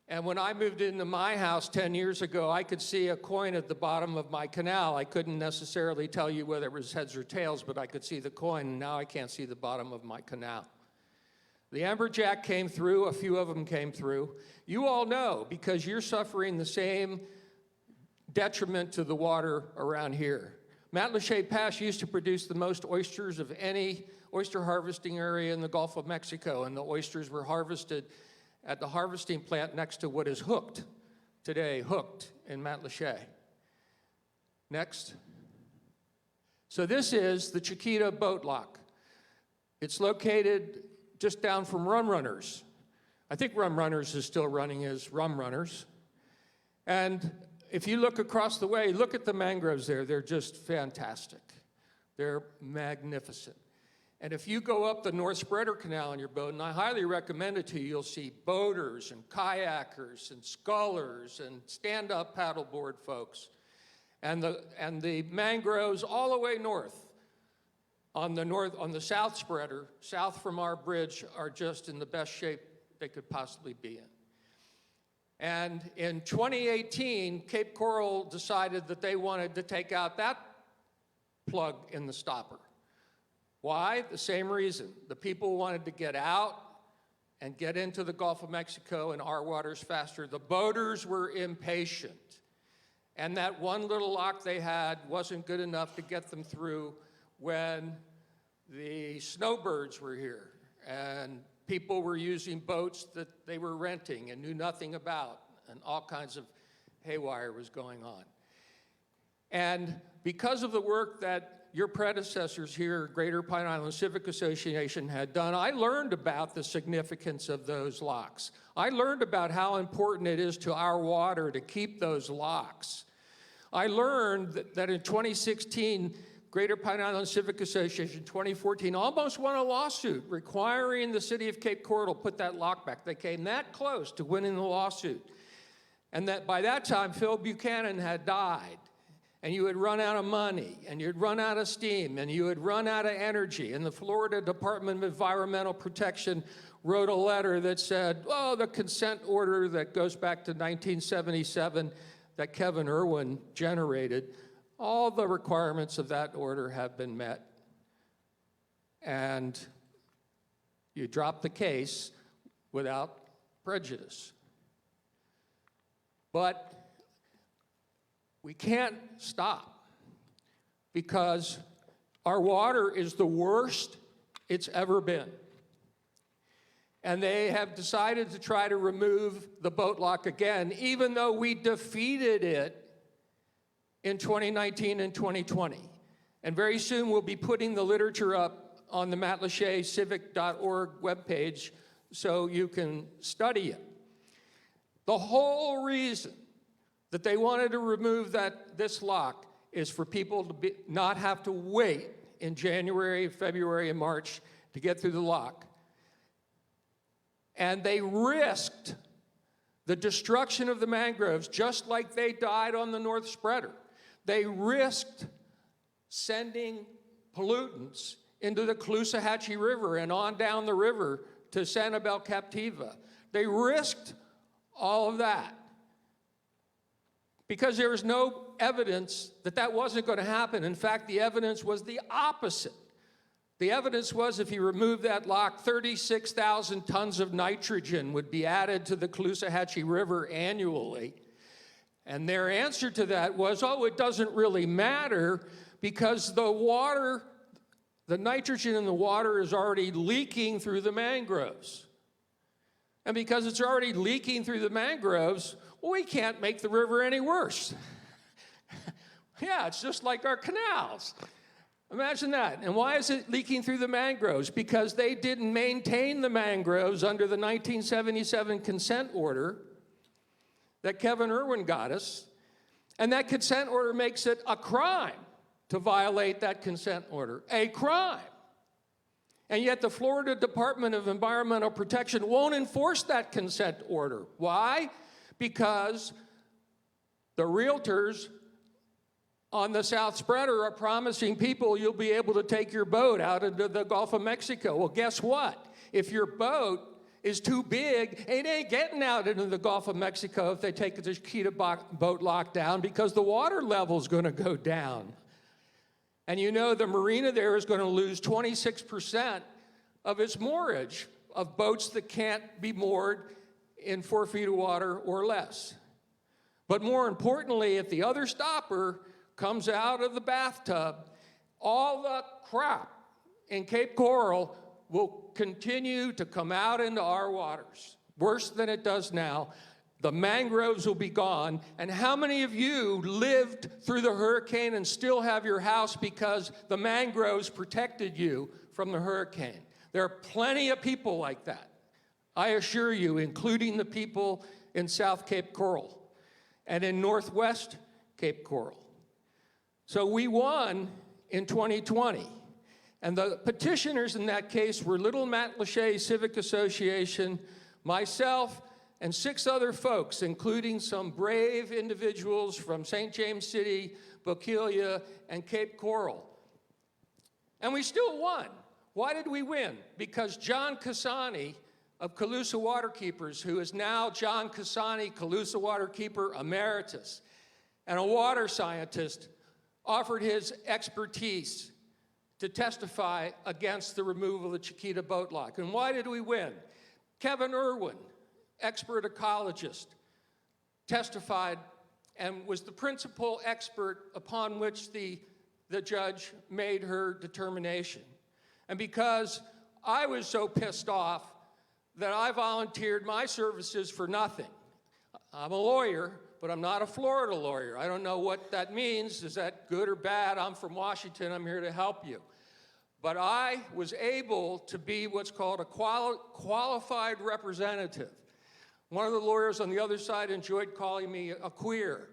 And when I moved into my house 10 years ago, I could see a coin at the bottom of my canal. I couldn't necessarily tell you whether it was heads or tails, but I could see the coin, and now I can't see the bottom of my canal. The amberjack came through, a few of them came through. You all know, because you're suffering the same detriment to the water around here. Matlacha Pass used to produce the most oysters of any oyster harvesting area in the Gulf of Mexico, and the oysters were harvested at the harvesting plant next to what is Hooked today, Hooked in Matlacha. Next. So this is the Chiquita Boat Lock. It's located just down from Rum Runners. I think Rum Runners is still running as Rum Runners. And if you look across the way, look at the mangroves there. They're just fantastic. They're magnificent. And if you go up the North Spreader Canal in your boat, and I highly recommend it to you, you'll see boaters and kayakers and scullers and stand-up paddleboard folks. And the mangroves all the way north on the South Spreader, south from our bridge, are just in the best shape they could possibly be in. And in 2018, Cape Coral decided that they wanted to take out that plug in the stopper. Why? The same reason. The people wanted to get out and get into the Gulf of Mexico and our waters faster. The boaters were impatient. And that one little lock they had wasn't good enough to get them through when the snowbirds were here and people were using boats that they were renting and knew nothing about, and all kinds of haywire was going on. And because of the work that your predecessors here, Greater Pine Island Civic Association, had done, I learned about the significance of those locks. I learned about how important it is to our water to keep those locks. I learned that in 2016, Greater Pine Island Civic Association, 2014, almost won a lawsuit requiring the city of Cape Coral to put that lock back. They came that close to winning the lawsuit. And that by that time, Phil Buchanan had died. and you would run out of money, and you'd run out of steam, and you would run out of energy. And the Florida Department of Environmental Protection wrote a letter that said, oh, the consent order that goes back to 1977 that Kevin Irwin generated, all the requirements of that order have been met. And you drop the case without prejudice. But we can't stop because our water is the worst it's ever been. And they have decided to try to remove the boat lock again, even though we defeated it in 2019 and 2020. And very soon we'll be putting the literature up on the Matlacha Civic.org webpage so you can study it. The whole reason that they wanted to remove this lock is for people to not have to wait in January, February, and March to get through the lock. And they risked the destruction of the mangroves just like they died on the North Spreader. They risked sending pollutants into the Caloosahatchee River and on down the river to Sanibel Captiva. They risked all of that because there was no evidence that that wasn't going to happen. In fact, the evidence was the opposite. The evidence was if you remove that lock, 36,000 tons of nitrogen would be added to the Caloosahatchee River annually. And their answer to that was, oh, it doesn't really matter because the water, the nitrogen in the water is already leaking through the mangroves. And because it's already leaking through the mangroves, well, we can't make the river any worse. Yeah, it's just like our canals. Imagine that. And why is it leaking through the mangroves? Because they didn't maintain the mangroves under the 1977 consent order that Kevin Irwin got us. And that consent order makes it a crime to violate that consent order. A crime. And yet the Florida Department of Environmental Protection won't enforce that consent order. Why? Because the realtors on the South Spreader are promising people you'll be able to take your boat out into the Gulf of Mexico. Well, guess what? If your boat is too big, it ain't getting out into the Gulf of Mexico if they take the Chiquita boat lock down because the water level's going to go down. And you know the marina there is going to lose 26% of its moorage of boats that can't be moored in 4 feet of water or less. But more importantly, if the other stopper comes out of the bathtub, all the crap in Cape Coral will continue to come out into our waters, worse than it does now. The mangroves will be gone. And how many of you lived through the hurricane and still have your house because the mangroves protected you from the hurricane? There are plenty of people like that, I assure you, including the people in South Cape Coral and in Northwest Cape Coral. So we won in 2020. And the petitioners in that case were Little Matlacha Civic Association, myself, and 6 other folks, including some brave individuals from St. James City, Bokeelia, and Cape Coral. And we still won. Why did we win? Because John Cassani of Calusa Waterkeepers, who is now John Cassani, Calusa Waterkeeper Emeritus, and a water scientist, offered his expertise to testify against the removal of the Chiquita boat lock. And why did we win? Kevin Irwin, expert ecologist, testified and was the principal expert upon which the judge made her determination. And because I was so pissed off that I volunteered my services for nothing. I'm a lawyer, but I'm not a Florida lawyer. I don't know what that means. Is that good or bad? I'm from Washington. I'm here to help you. But I was able to be what's called a qualified representative. One of the lawyers on the other side enjoyed calling me a queer.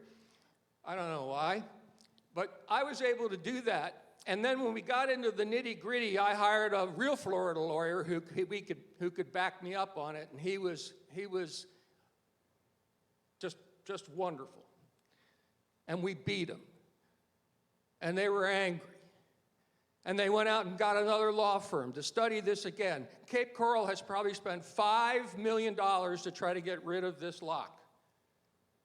I don't know why, but I was able to do that. And then when we got into the nitty-gritty, I hired a real Florida lawyer who could back me up on it, and he was just wonderful. And we beat him. and they were angry. And they went out and got another law firm to study this again. Cape Coral has probably spent $5 million to try to get rid of this lock.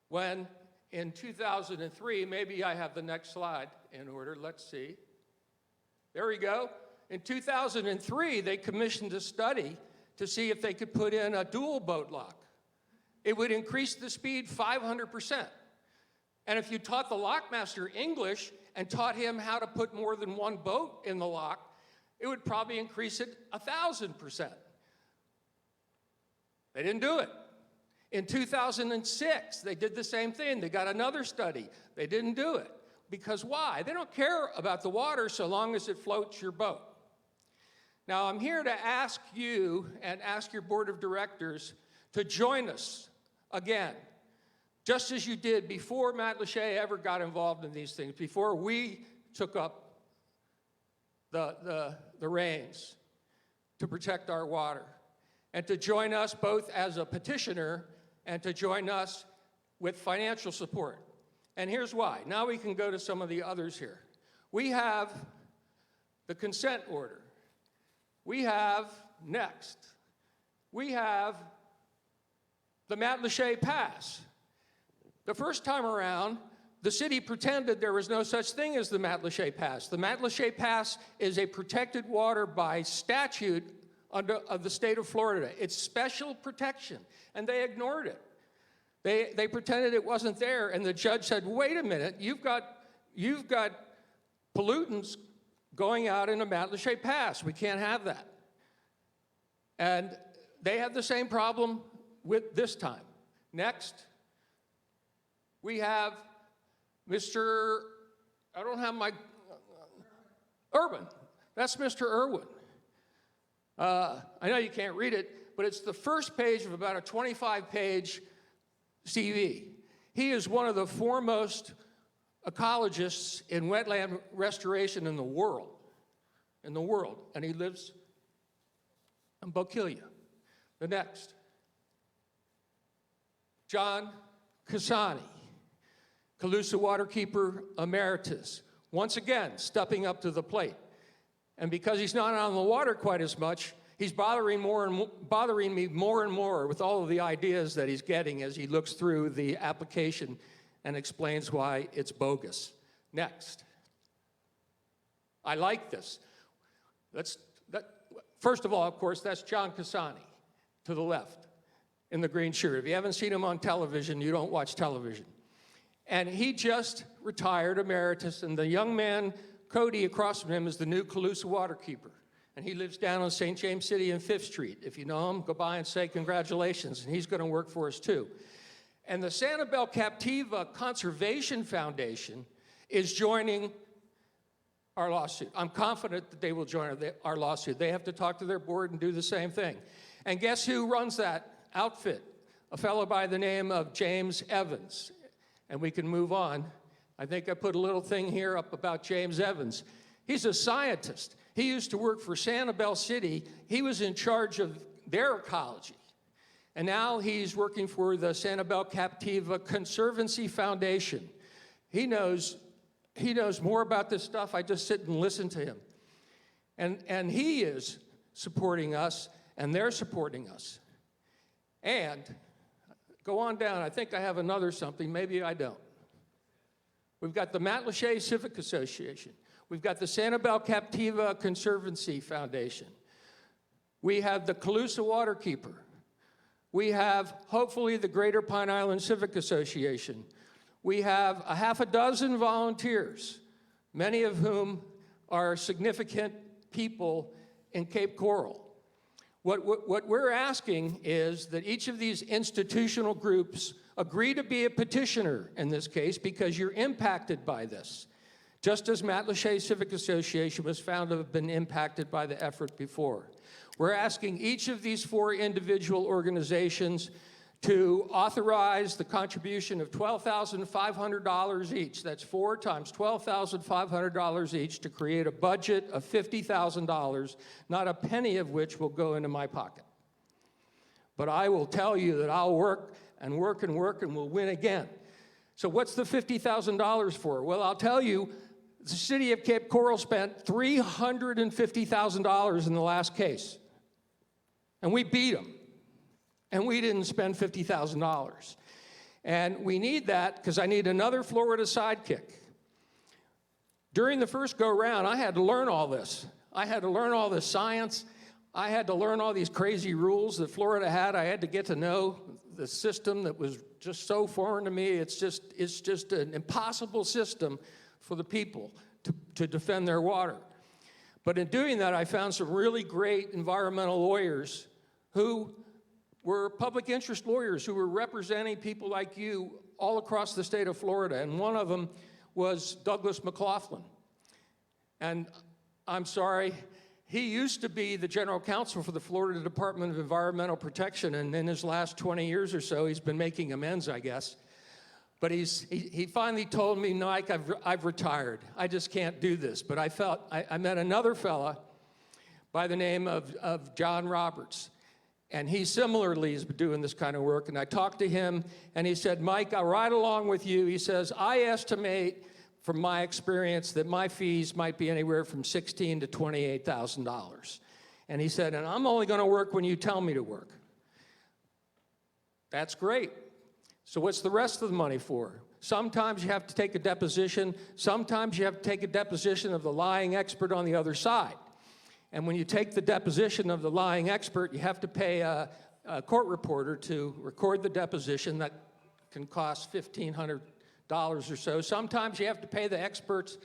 When in 2003, maybe I have the next slide in order, let's see. There we go. In 2003, they commissioned a study to see if they could put in a dual boat lock. It would increase the speed 500%. And if you taught the lockmaster English and taught him how to put more than one boat in the lock, it would probably increase it 1,000%. They didn't do it. In 2006, they did the same thing. They got another study. They didn't do it. Because why? They don't care about the water so long as it floats your boat. Now, I'm here to ask you and ask your board of directors to join us again, just as you did before Matlacha ever got involved in these things, before we took up the reins to protect our water, and to join us both as a petitioner and to join us with financial support. And here's why. Now we can go to some of the others here. We have the consent order. We have, next, we have the Matlacha Pass. The first time around, the city pretended there was no such thing as the Matlacha Pass. The Matlacha Pass is a protected water by statute of the state of Florida. It's special protection, and they ignored it. They pretended it wasn't there, and the judge said, wait a minute, you've got pollutants going out in a Matlacha Pass. We can't have that. And they have the same problem with this time. Next, we have Mr., I don't have my, Urban. That's Mr. Irwin. I know you can't read it, but it's the first page of about a 25-page CV. He is one of the foremost ecologists in wetland restoration in the world, and he lives in Boquilla. The next, John Cassani, Calusa Waterkeeper Emeritus, once again stepping up to the plate. And because he's not on the water quite as much, he's bothering me more and more with all of the ideas that he's getting as he looks through the application and explains why it's bogus. Next. I like this. First of all, of course, that's John Cassani to the left in the green shirt. If you haven't seen him on television, you don't watch television. And he just retired emeritus, and the young man, Cody, across from him is the new Calusa Waterkeeper. And he lives down on St. James City and 5th Street. If you know him, go by and say congratulations, and he's going to work for us too. And the Sanibel Captiva Conservation Foundation is joining our lawsuit. I'm confident that they will join our lawsuit. They have to talk to their board and do the same thing. And guess who runs that outfit? A fellow by the name of James Evans. And we can move on. I think I put a little thing here up about James Evans. He's a scientist. He used to work for Sanibel City. He was in charge of their ecology. And now he's working for the Sanibel Captiva Conservancy Foundation. He knows more about this stuff. I just sit and listen to him. And he is supporting us, and they're supporting us. And go on down. I think I have another something. Maybe I don't. We've got the Matlacha Civic Association. We've got the Sanibel Captiva Conservancy Foundation. We have the Calusa Waterkeeper. We have, hopefully, the Greater Pine Island Civic Association. We have a half a dozen volunteers, many of whom are significant people in Cape Coral. What we're asking is that each of these institutional groups agree to be a petitioner in this case because you're impacted by this, just as Matlacha Civic Association was found to have been impacted by the effort before. We're asking each of these 4 individual organizations to authorize the contribution of $12,500 each. That's 4 times $12,500 each to create a budget of $50,000, not a penny of which will go into my pocket. But I will tell you that I'll work and work and work and we'll win again. So what's the $50,000 for? Well, I'll tell you The city of Cape Coral spent $350,000 in the last case. And we beat them. And we didn't spend $50,000. And we need that because I need another Florida sidekick. During the first go-round, I had to learn all this. I had to learn all this science. I had to learn all these crazy rules that Florida had. I had to get to know the system that was just so foreign to me. It's just an impossible system for the people to defend their water. But in doing that, I found some really great environmental lawyers who were public interest lawyers who were representing people like you all across the state of Florida. And one of them was Douglas McLaughlin. And I'm sorry, he used to be the general counsel for the Florida Department of Environmental Protection, and in his last 20 years or so, he's been making amends, I guess. But he finally told me, Mike, I've retired. I just can't do this. But I met another fella by the name of John Roberts. And he similarly is doing this kind of work. And I talked to him, and he said, Mike, I'll ride along with you. He says, I estimate, from my experience, that my fees might be anywhere from $16,000 to $28,000. And he said, and I'm only going to work when you tell me to work. That's great. So what's the rest of the money for? Sometimes you have to take a deposition. Sometimes you have to take a deposition of the lying expert on the other side. And when you take the deposition of the lying expert, you have to pay a court reporter to record the deposition. That can cost $1,500 or so. Sometimes you have to pay the expert's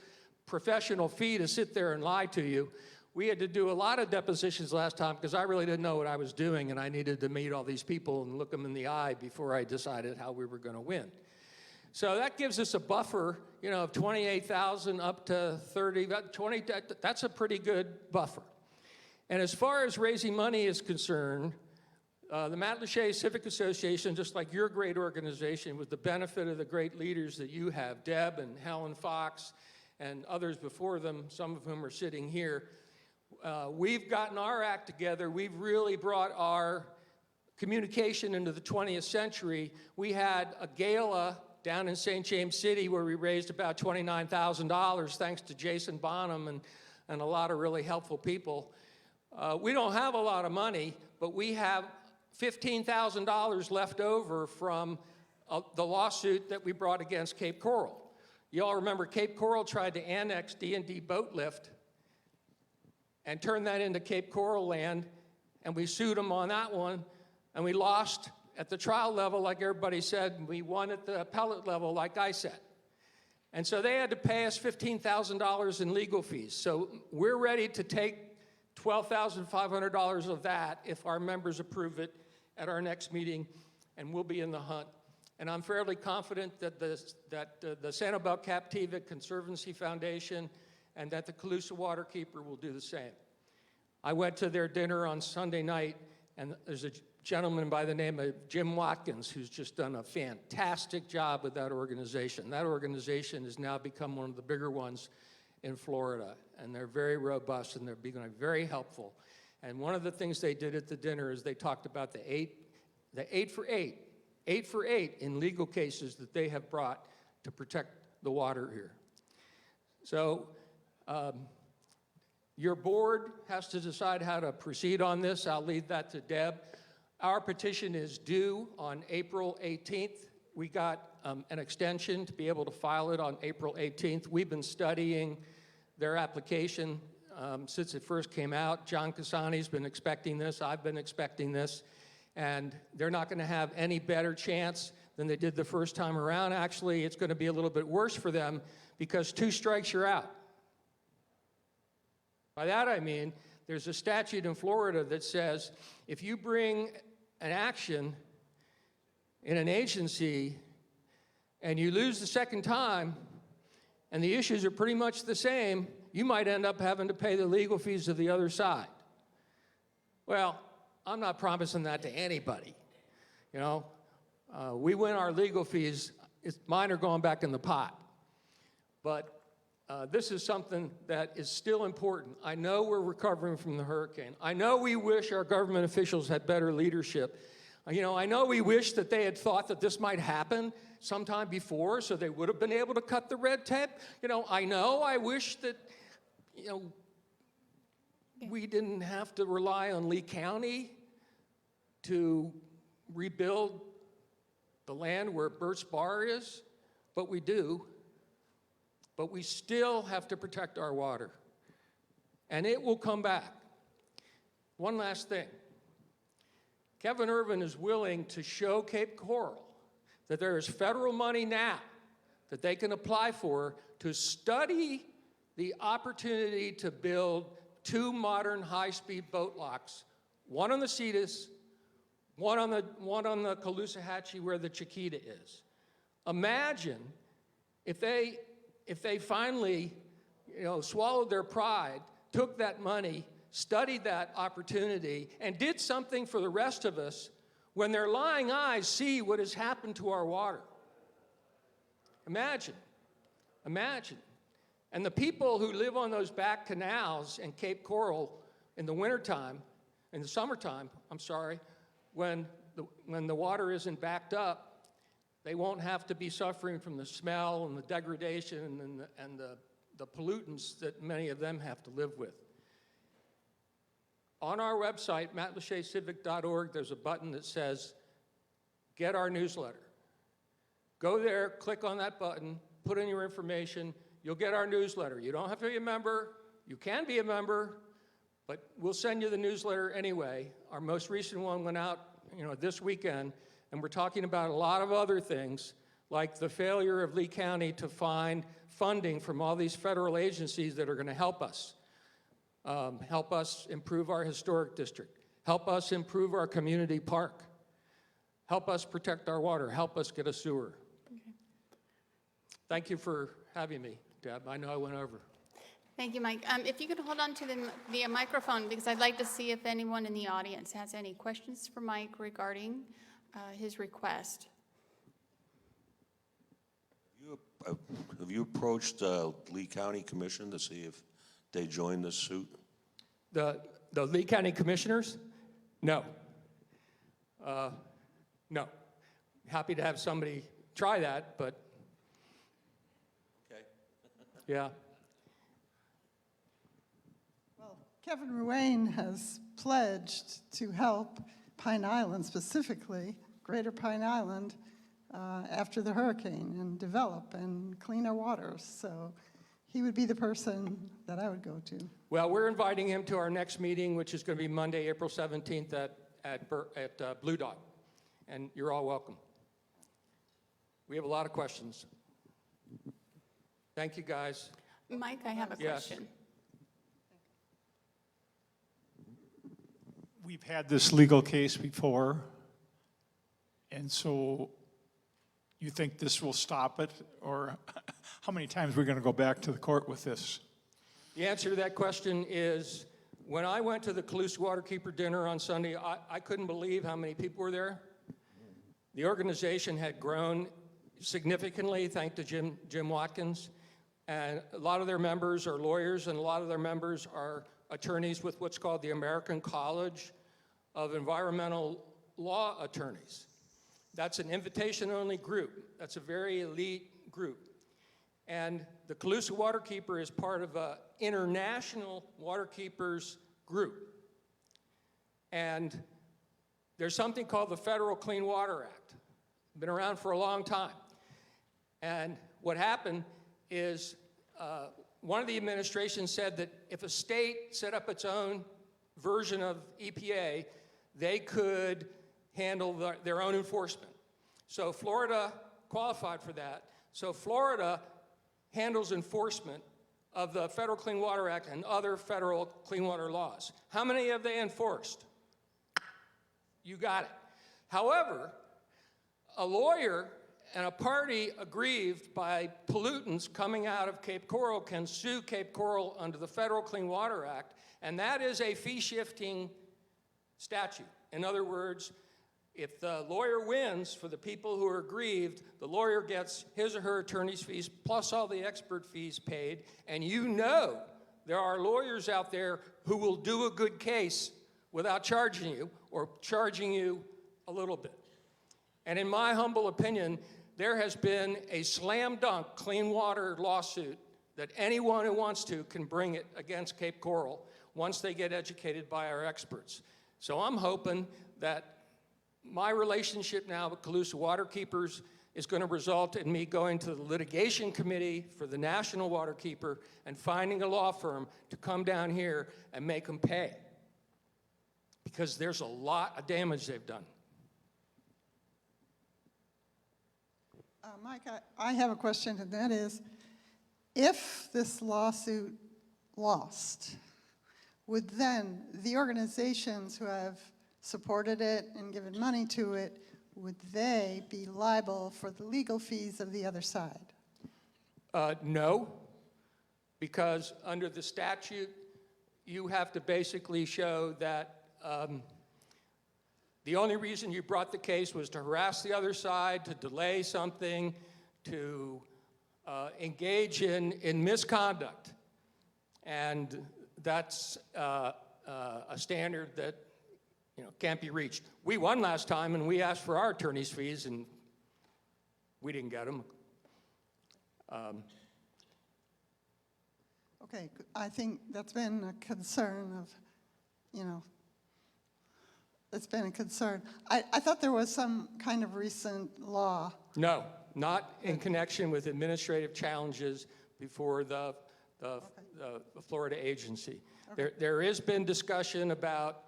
professional fee to sit there and lie to you. We had to do a lot of depositions last time because I really didn't know what I was doing, and I needed to meet all these people and look them in the eye before I decided how we were going to win. So that gives us a buffer, of 28,000 up to 30, 20. That's a pretty good buffer. And as far as raising money is concerned, the Matlacha Civic Association, just like your great organization, with the benefit of the great leaders that you have, Deb and Helen Fox and others before them, some of whom are sitting here, we've gotten our act together. We've really brought our communication into the 20th century. We had a gala down in St. James City where we raised about $29,000 thanks to Jason Bonham and a lot of really helpful people. We don't have a lot of money, but we have $15,000 left over from the lawsuit that we brought against Cape Coral. You all remember Cape Coral tried to annex D&D Boat Lift and turn that into Cape Coral land, and we sued them on that one, and we lost at the trial level, like everybody said, and we won at the appellate level, like I said. And so they had to pay us $15,000 in legal fees. So we're ready to take $12,500 of that if our members approve it at our next meeting, and we'll be in the hunt. And I'm fairly confident that the Sanibel Captiva Conservancy Foundation and that the Calusa Waterkeeper will do the same. I went to their dinner on Sunday night, and there's a gentleman by the name of Jim Watkins who's just done a fantastic job with that organization. That organization has now become one of the bigger ones in Florida, and they're very robust, and they're being very helpful. And one of the things they did at the dinner is they talked about the eight for eight in legal cases that they have brought to protect the water here. So your board has to decide how to proceed on this. I'll leave that to Deb. Our petition is due on April 18th. We got an extension to be able to file it on April 18th. We've been studying their application since it first came out. John Cassani's been expecting this. I've been expecting this. And they're not going to have any better chance than they did the first time around. Actually, it's going to be a little bit worse for them because 2 strikes, you're out. By that I mean, there's a statute in Florida that says if you bring an action in an agency and you lose the second time and the issues are pretty much the same, you might end up having to pay the legal fees of the other side. Well, I'm not promising that to anybody. We win our legal fees. Mine are going back in the pot. But this is something that is still important. I know we're recovering from the hurricane. I know we wish our government officials had better leadership. You know, I know we wish that they had thought that this might happen sometime before, so they would have been able to cut the red tape. You know, I wish that, you know, we didn't have to rely on Lee County to rebuild the land where Burt's Bar is, but we do. But we still have to protect our water. And it will come back. One last thing. Kevin Irvin is willing to show Cape Coral that there is federal money now that they can apply for to study the opportunity to build 2 modern high-speed boat locks, one on the Cetus, one on the Caloosahatchee where the Chiquita is. Imagine if they finally, you know, swallowed their pride, took that money, studied that opportunity, and did something for the rest of us when their lying eyes see what has happened to our water. Imagine. And the people who live on those back canals in Cape Coral in the wintertime, in the summertime, when the water isn't backed up, they won't have to be suffering from the smell and the degradation and the pollutants that many of them have to live with. On our website, matlachacivic.org, there's a button that says, get our newsletter. Go there, click on that button, put in your information, you'll get our newsletter. You don't have to be a member, you can be a member, but we'll send you the newsletter anyway. Our most recent one went out, you know, this weekend, and we're talking about a lot of other things, like the failure of Lee County to find funding from all these federal agencies that are going to help us improve our historic district, help us improve our community park, help us protect our water, help us get a sewer. Okay. Thank you for having me, Deb. I know I went over. Thank you, Mike. If you could hold on to the microphone, because I'd like to see if anyone in the audience has any questions for Mike regarding his request. Have you approached Lee County Commission to see if they join this suit? The Lee County Commissioners? No. No. Happy to have somebody try that, but okay. Yeah. Well, Kevin Ruane has pledged to help Pine Island specifically, Greater Pine Island, after the hurricane and develop and clean our waters. So he would be the person that I would go to. Well, we're inviting him to our next meeting, which is going to be Monday, April 17th at Blue Dot. And you're all welcome. We have a lot of questions. Thank you, guys. Mike, I have a question. We've had this legal case before, and so you think this will stop it? Or how many times are we going to go back to the court with this? The answer to that question is, when I went to the Colusa Waterkeeper dinner on Sunday, I couldn't believe how many people were there. The organization had grown significantly, thanks to Jim Watkins, and a lot of their members are lawyers, and a lot of their members are attorneys with what's called the American College of Environmental Law Attorneys. That's an invitation-only group. That's a very elite group. And the Colusa Waterkeeper is part of an international waterkeepers group. And there's something called the Federal Clean Water Act. Been around for a long time. And what happened is one of the administrations said that if a state set up its own version of EPA, they could handle their own enforcement. So Florida qualified for that. So Florida handles enforcement of the Federal Clean Water Act and other federal clean water laws. How many have they enforced? You got it. However, a lawyer and a party aggrieved by pollutants coming out of Cape Coral can sue Cape Coral under the Federal Clean Water Act, and that is a fee-shifting statute. In other words, if the lawyer wins for the people who are aggrieved, the lawyer gets his or her attorney's fees plus all the expert fees paid, and you know there are lawyers out there who will do a good case without charging you, or charging you a little bit. And in my humble opinion, there has been a slam dunk clean water lawsuit that anyone who wants to can bring it against Cape Coral once they get educated by our experts. So I'm hoping that my relationship now with Calusa Waterkeepers is going to result in me going to the litigation committee for the National Waterkeeper and finding a law firm to come down here and make them pay. Because there's a lot of damage they've done. Mike, I have a question, and that is, if this lawsuit lost, would then the organizations who have supported it and given money to it, would they be liable for the legal fees of the other side? No, because under the statute, you have to basically show that the only reason you brought the case was to harass the other side, to delay something, to engage in misconduct. And that's a standard that can't be reached. We won last time, and we asked for our attorney's fees, and we didn't get them. Okay, I think that's been a concern of, it's been a concern. I thought there was some kind of recent law. No, not in connection with administrative challenges before the Florida agency. Okay. There has been discussion about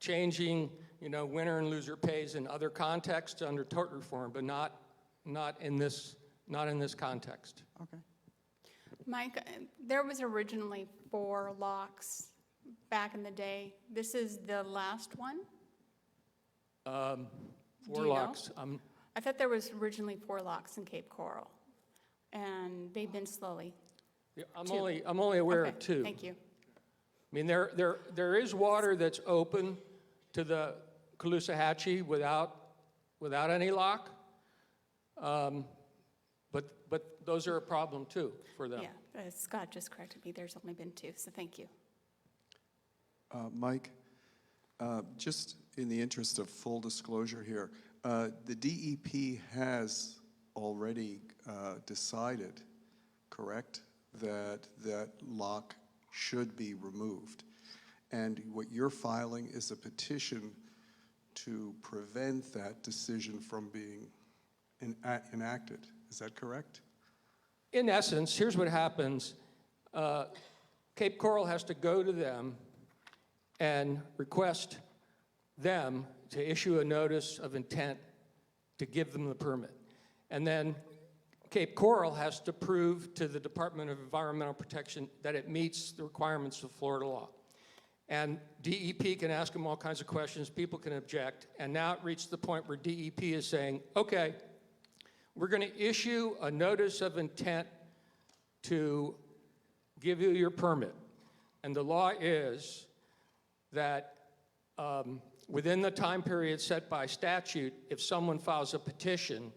changing, winner and loser pays in other contexts under tort reform, but not in this context. Okay. Mike, there was originally 4 locks back in the day. This is the last one? 4 Do you know? locks. I thought there was originally 4 locks in Cape Coral, and they've been slowly. Yeah, I'm 2. only aware Okay, of 2. Thank you. I mean, there is water that's open to the Caloosahatchee without any lock, but those are a problem too for them. Yeah, Scott just corrected me. There's only been 2, so thank you. Mike, just in the interest of full disclosure here, the DEP has already decided, correct, that lock should be removed. And what you're filing is a petition to prevent that decision from being enacted. Is that correct? In essence, here's what happens. Cape Coral has to go to them and request them to issue a notice of intent to give them the permit. And then Cape Coral has to prove to the Department of Environmental Protection that it meets the requirements of Florida law. And DEP can ask them all kinds of questions, people can object, and now it reached the point where DEP is saying, okay, we're going to issue a notice of intent to give you your permit. And the law is that within the time period set by statute, if someone files a petition,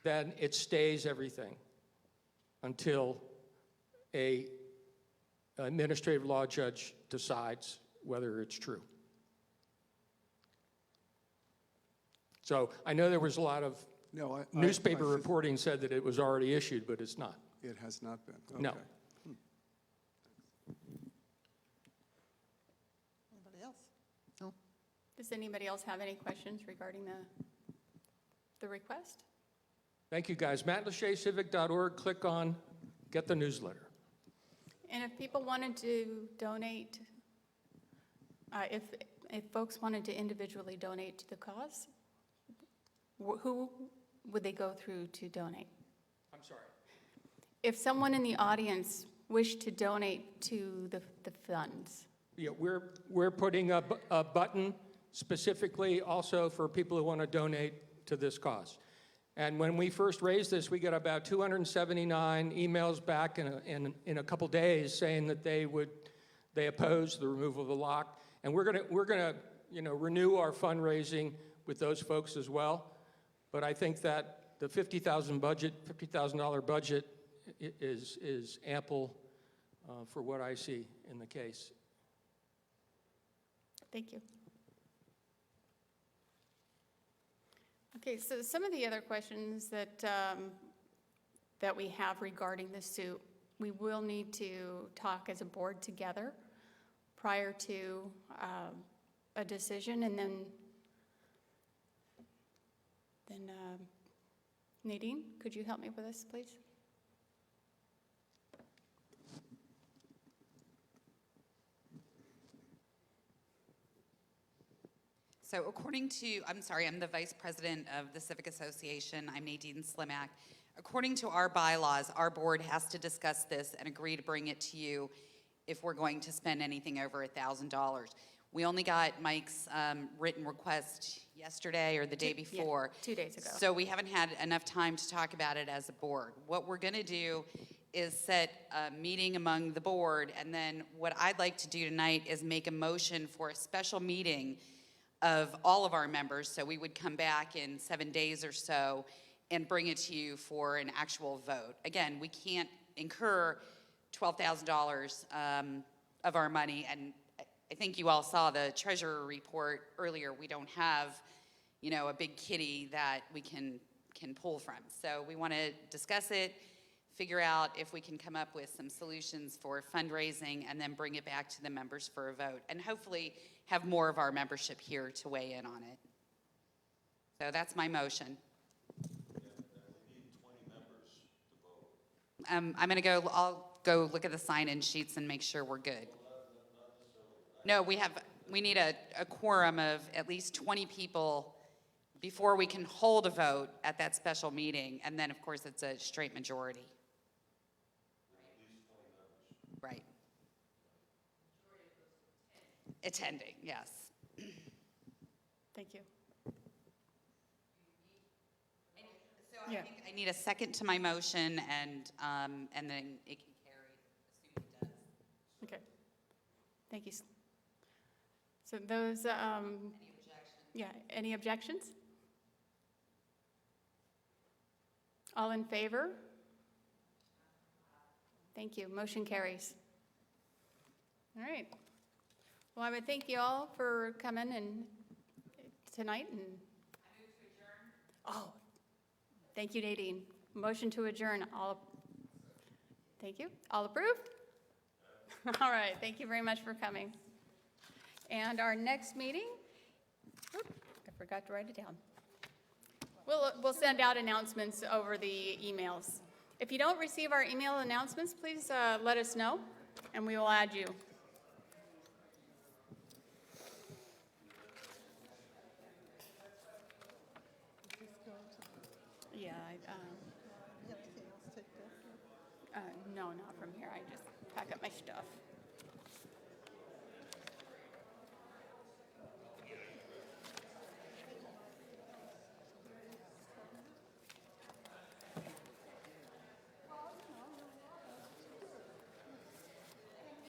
then it stays everything until an administrative law judge decides whether it's true. So I know there was a lot of newspaper reporting said that it was already issued, but it's not. It has not been. Okay. No. Anybody else? No? Does anybody else have any questions regarding the request? Thank you, guys. MatlachaCivic.org, click on Get the Newsletter. And if people wanted to donate, if folks wanted to individually donate to the cause, who would they go through to donate? I'm sorry. If someone in the audience wished to donate to the funds. Yeah, we're putting a button specifically also for people who want to donate to this cause. And when we first raised this, we got about 279 emails back in a couple days saying that they opposed the removal of the lock. And we're gonna renew our fundraising with those folks as well. But I think that the $50,000 budget is ample for what I see in the case. Thank you. Okay, so some of the other questions that, that we have regarding the suit, we will need to talk as a board together prior to a decision, and then Nadine, could you help me with this, please? So according to, I'm sorry, I'm the vice president of the Civic Association. I'm Nadine Slimak. According to our bylaws, our board has to discuss this and agree to bring it to you if we're going to spend anything over $1,000. We only got Mike's written request yesterday or the day before. Yeah, 2 days ago. So we haven't had enough time to talk about it as a board. What we're gonna do is set a meeting among the board, and then what I'd like to do tonight is make a motion for a special meeting of all of our members, so we would come back in 7 days or so and bring it to you for an actual vote. Again, we can't incur $12,000 of our money, and I think you all saw the treasurer report earlier. We don't have, you know, a big kitty that we can pull from. So we want to discuss it, figure out if we can come up with some solutions for fundraising, and then bring it back to the members for a vote, and hopefully have more of our membership here to weigh in on it. So that's my motion. I'm going to go, I'll go look at the sign-in sheets and make sure we're good. No, we need a quorum of at least 20 people before we can hold a vote at that special meeting, and then, of course, it's a straight majority. Right. Attending, yes. Thank you. So I think I need a second to my motion, and then it can carry, assuming it does. Okay. Thank you. So those, yeah, any objections? All in favor? Thank you. Motion carries. All right. Well, I would thank you all for coming and tonight and. Oh, thank you, Nadine. Motion to adjourn. Thank you. All approved? All right. Thank you very much for coming. And our next meeting, I forgot to write it down. We'll send out announcements over the emails. If you don't receive our email announcements, please let us know, and we will add you. Yeah, no, not from here. I just pack up my stuff.